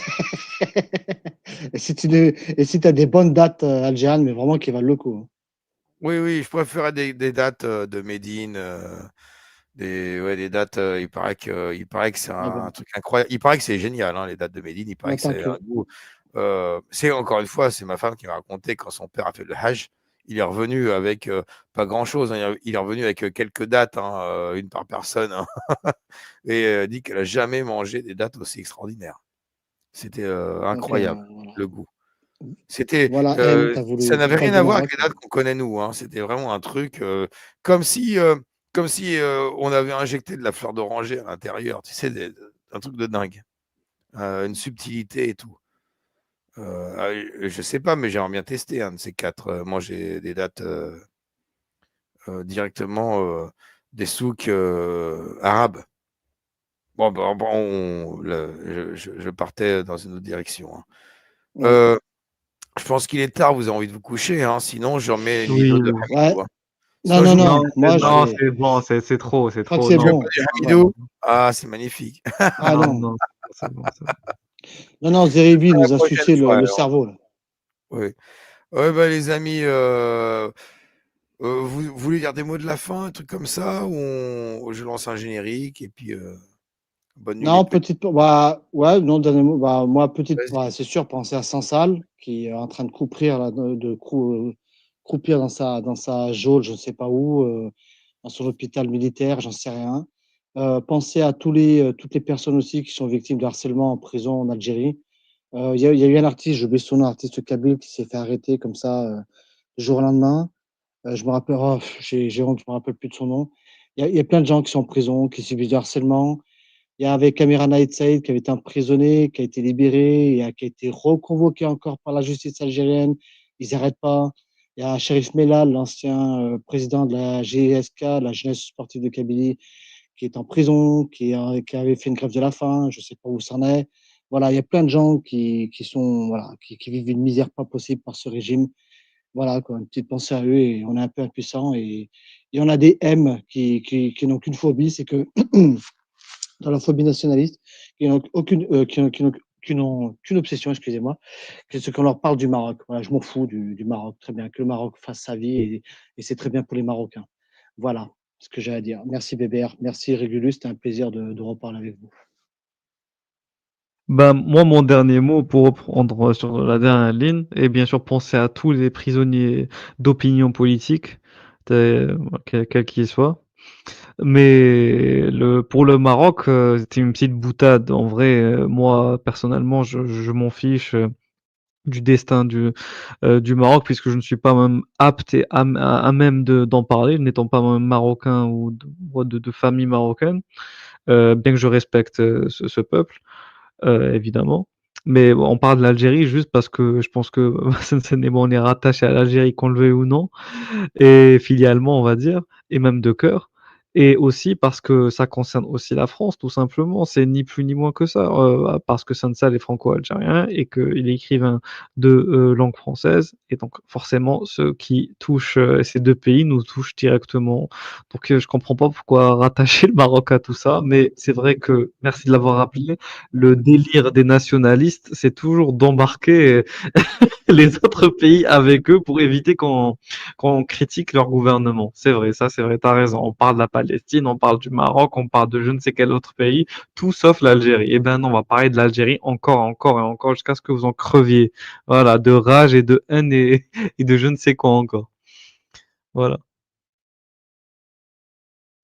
Et si tu as des bonnes dates algériennes, mais vraiment qui valent le coup, hein. Oui, oui, je préférais des dates de Médine, des dates, il paraît que c'est Mais un bon, truc incroyable. Il paraît que c'est génial, hein, les dates de Médine. Il paraît en que tant c'est un que. goût. C'est encore une fois, c'est ma femme qui m'a raconté quand son père a fait le Hajj. Il est revenu avec pas grand-chose, hein, il est revenu avec quelques dates, hein, une par personne, hein, et dit qu'elle a jamais mangé des dates aussi extraordinaires. C'était Donc, incroyable, voilà. le goût. C'était, Voilà, M, ça n'avait étoile rien du à voir avec Maroc. les dates qu'on connaît nous, hein. C'était vraiment un truc, comme si, on avait injecté de la fleur d'oranger à l'intérieur, tu sais, un truc de dingue, une subtilité et tout. Je sais pas, mais j'aimerais bien tester un de ces 4, manger des dates, directement, des souks, arabes. Bon, je partais dans une autre direction, hein. Ouais. Je pense qu'il est tard, vous avez envie de vous coucher, hein, sinon je remets une Oui, vidéo de oui. Hamidou, Ouais. hein. Non, Sinon je non, vous mets Non, non. Moi, je non, vais. c'est bon, c'est trop, c'est Je crois que trop. c'est Non, bon. du Ouais. Hamidou? Ah, c'est magnifique. Ah non, non. non, c'est bon, c'est bon. Non, non, Je le Zeribi ferai la nous a prochaine sucé fois le alors. cerveau, là. Oui. Ouais, bah, les amis, vous voulez dire des mots de la fin, un truc comme ça, ou je lance un générique et puis bonne nuit les Non, petits. petite. Bah, ouais, non, dernier mot. Bah, moi, Vas-y. bah, c'est sûr, penser à Sansal, qui est en train de croupir, là, croupir dans sa geôle, je ne sais pas où, dans son hôpital militaire, j'en sais rien. Penser à toutes les personnes aussi qui sont victimes de harcèlement en prison en Algérie. Il y a eu un artiste, j'ai oublié son nom, un artiste kabyle qui s'est fait arrêter comme ça, du jour au lendemain. Je me rappelle, oh, j'ai honte, je me rappelle plus de son nom. Il y a plein de gens qui sont en prison, qui subissent du harcèlement. Il y avait Kamira Naït Saïd qui avait été emprisonné, qui a été libéré et qui a été reconvoqué encore par la justice algérienne. Ils n'arrêtent pas. Il y a Cherif Mellal, l'ancien président de la GSK, la Jeunesse sportive de Kabylie, qui est en prison, qui avait fait une grève de la faim. Je ne sais pas où ça en est. Voilà, il y a plein de gens qui sont, voilà, qui vivent une misère pas possible par ce régime. Voilà, quoi, une petite pensée à eux et on est un peu impuissants. Et on a des M qui n'ont qu'une phobie, c'est que dans la phobie nationaliste, qui n'ont qu'une obsession, excusez-moi, c'est ce qu'on leur parle du Maroc. Voilà, je m'en fous du Maroc, très bien, que le Maroc fasse sa vie et c'est très bien pour les Marocains. Voilà ce que j'ai à dire. Merci BBR, merci Régulus, c'était un plaisir de reparler avec vous. Ben, moi, mon dernier mot pour reprendre sur la dernière ligne, et bien sûr penser à tous les prisonniers d'opinion politique, quels qu'ils soient. Mais pour le Maroc, c'était une petite boutade. En vrai, moi, personnellement, je m'en fiche du destin du Maroc, puisque je ne suis pas même apte et à même d'en parler, n'étant pas moi-même marocain ou de famille marocaine, bien que je respecte ce peuple. Évidemment. Mais bon, on parle de l'Algérie juste parce que je pense que Sensen et moi, on est rattachés à l'Algérie, qu'on le veuille ou non, et filialement, on va dire, et même de cœur. Et aussi parce que ça concerne aussi la France, tout simplement. C'est ni plus ni moins que ça, parce que Sansal est franco-algérien et qu'il est écrivain de langue française. Et donc, forcément, ce qui touche ces deux pays nous touche directement. Donc, je comprends pas pourquoi rattacher le Maroc à tout ça. Mais c'est vrai que, merci de l'avoir rappelé, le délire des nationalistes, c'est toujours d'embarquer les autres pays avec eux pour éviter qu'on critique leur gouvernement. C'est vrai, ça c'est vrai, t'as raison. On parle de la Palestine, on parle du Maroc, on parle de je ne sais quel autre pays, tout sauf l'Algérie. Eh ben non, on va parler de l'Algérie encore et encore jusqu'à ce que vous en creviez. Voilà, de rage et de haine et de je ne sais quoi encore. Voilà.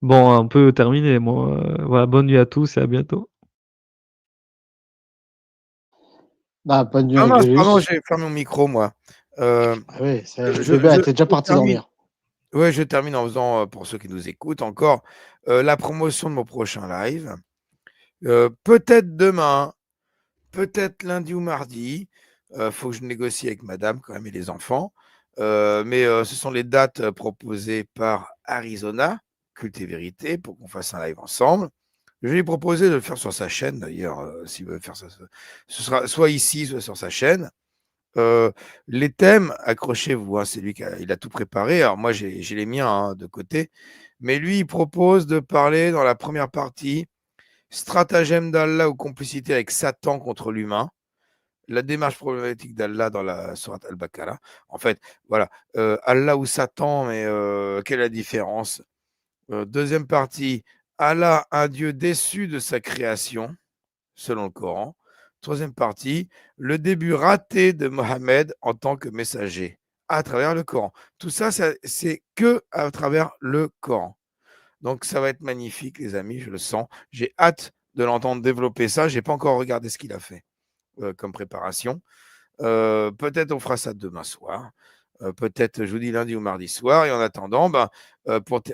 Bon, on peut terminer. Moi, voilà, bonne nuit à tous et à bientôt. Bah, bonne nuit, Ah mince, pardon, Régulus. j'ai fermé mon micro, moi. Euh, Ah oui, le je, bébé je- était déjà je parti termine. dormir. Ouais, je termine en faisant, pour ceux qui nous écoutent encore, la promotion de mon prochain live. Peut-être demain, peut-être lundi ou mardi. Faut que je négocie avec madame quand même et les enfants. Mais ce sont les dates proposées par Arizona, Culte et Vérité, pour qu'on fasse un live ensemble. Je vais lui proposer de le faire sur sa chaîne, d'ailleurs, s'il veut faire ça. Ce sera soit ici, soit sur sa chaîne. Les thèmes, accrochez-vous, hein, c'est lui il a tout préparé. Alors moi, j'ai les miens hein, de côté. Mais lui, il propose de parler dans la première partie stratagème d'Allah ou complicité avec Satan contre l'humain. La démarche problématique d'Allah dans la sourate Al-Baqarah. En fait, voilà, Allah ou Satan, mais quelle est la différence? Deuxième partie, Allah, un Dieu déçu de sa création, selon le Coran. Troisième partie, le début raté de Mohammed en tant que messager, à travers le Coran. Tout ça, c'est que à travers le Coran. Donc, ça va être magnifique, les amis, je le sens. J'ai hâte de l'entendre développer ça. Je n'ai pas encore regardé ce qu'il a fait comme préparation. Peut-être on fera ça demain soir. Peut-être, je vous dis, lundi ou mardi soir. Et en attendant,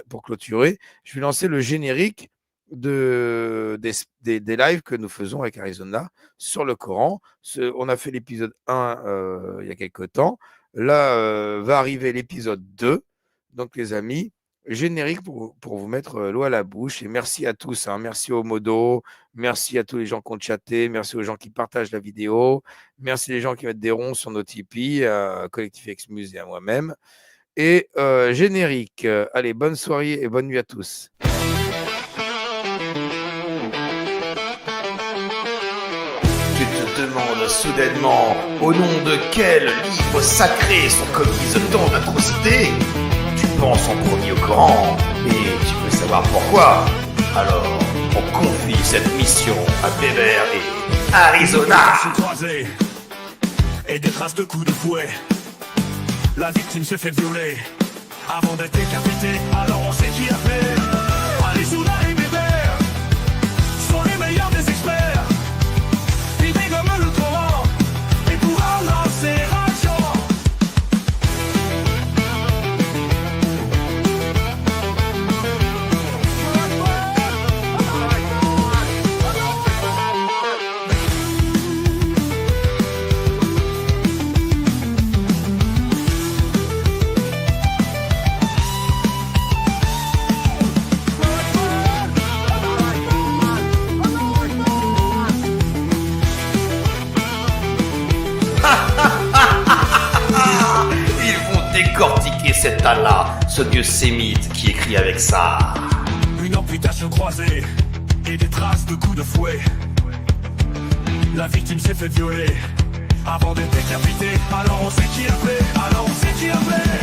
pour clôturer, je vais lancer le générique des lives que nous faisons avec Arizona sur le Coran. On a fait l'épisode 1 il y a quelques temps. Là, va arriver l'épisode 2. Donc, les amis, générique pour vous mettre l'eau à la bouche. Et merci à tous. Hein. Merci aux modos. Merci à tous les gens qui ont chatté. Merci aux gens qui partagent la vidéo. Merci les gens qui mettent des ronds sur nos Tipeee, Collectif Exmuse et à moi-même. Et générique. Allez, bonne soirée et bonne nuit à tous. Tu te demandes soudainement au nom de quel livre sacré sont commises tant d'atrocités. Tu penses en premier au Coran et tu veux savoir pourquoi. Alors, on confie cette mission à Bébert et Arizona. Croisés et des traces de coups de fouet. La victime se fait violer avant d'être décapité. Alors on sait qui a fait. Arizona et Bébert sont les meilleurs des experts. Ils dégomment le Coran et pour Allah c'est rageant. Ils vont décortiquer cet Allah, ce dieu sémite qui écrit avec ça. Une amputation croisée et des traces de coups de fouet. La victime s'est fait violer avant d'être décapitée. Alors on sait qui a fait. Alors on sait qui a fait.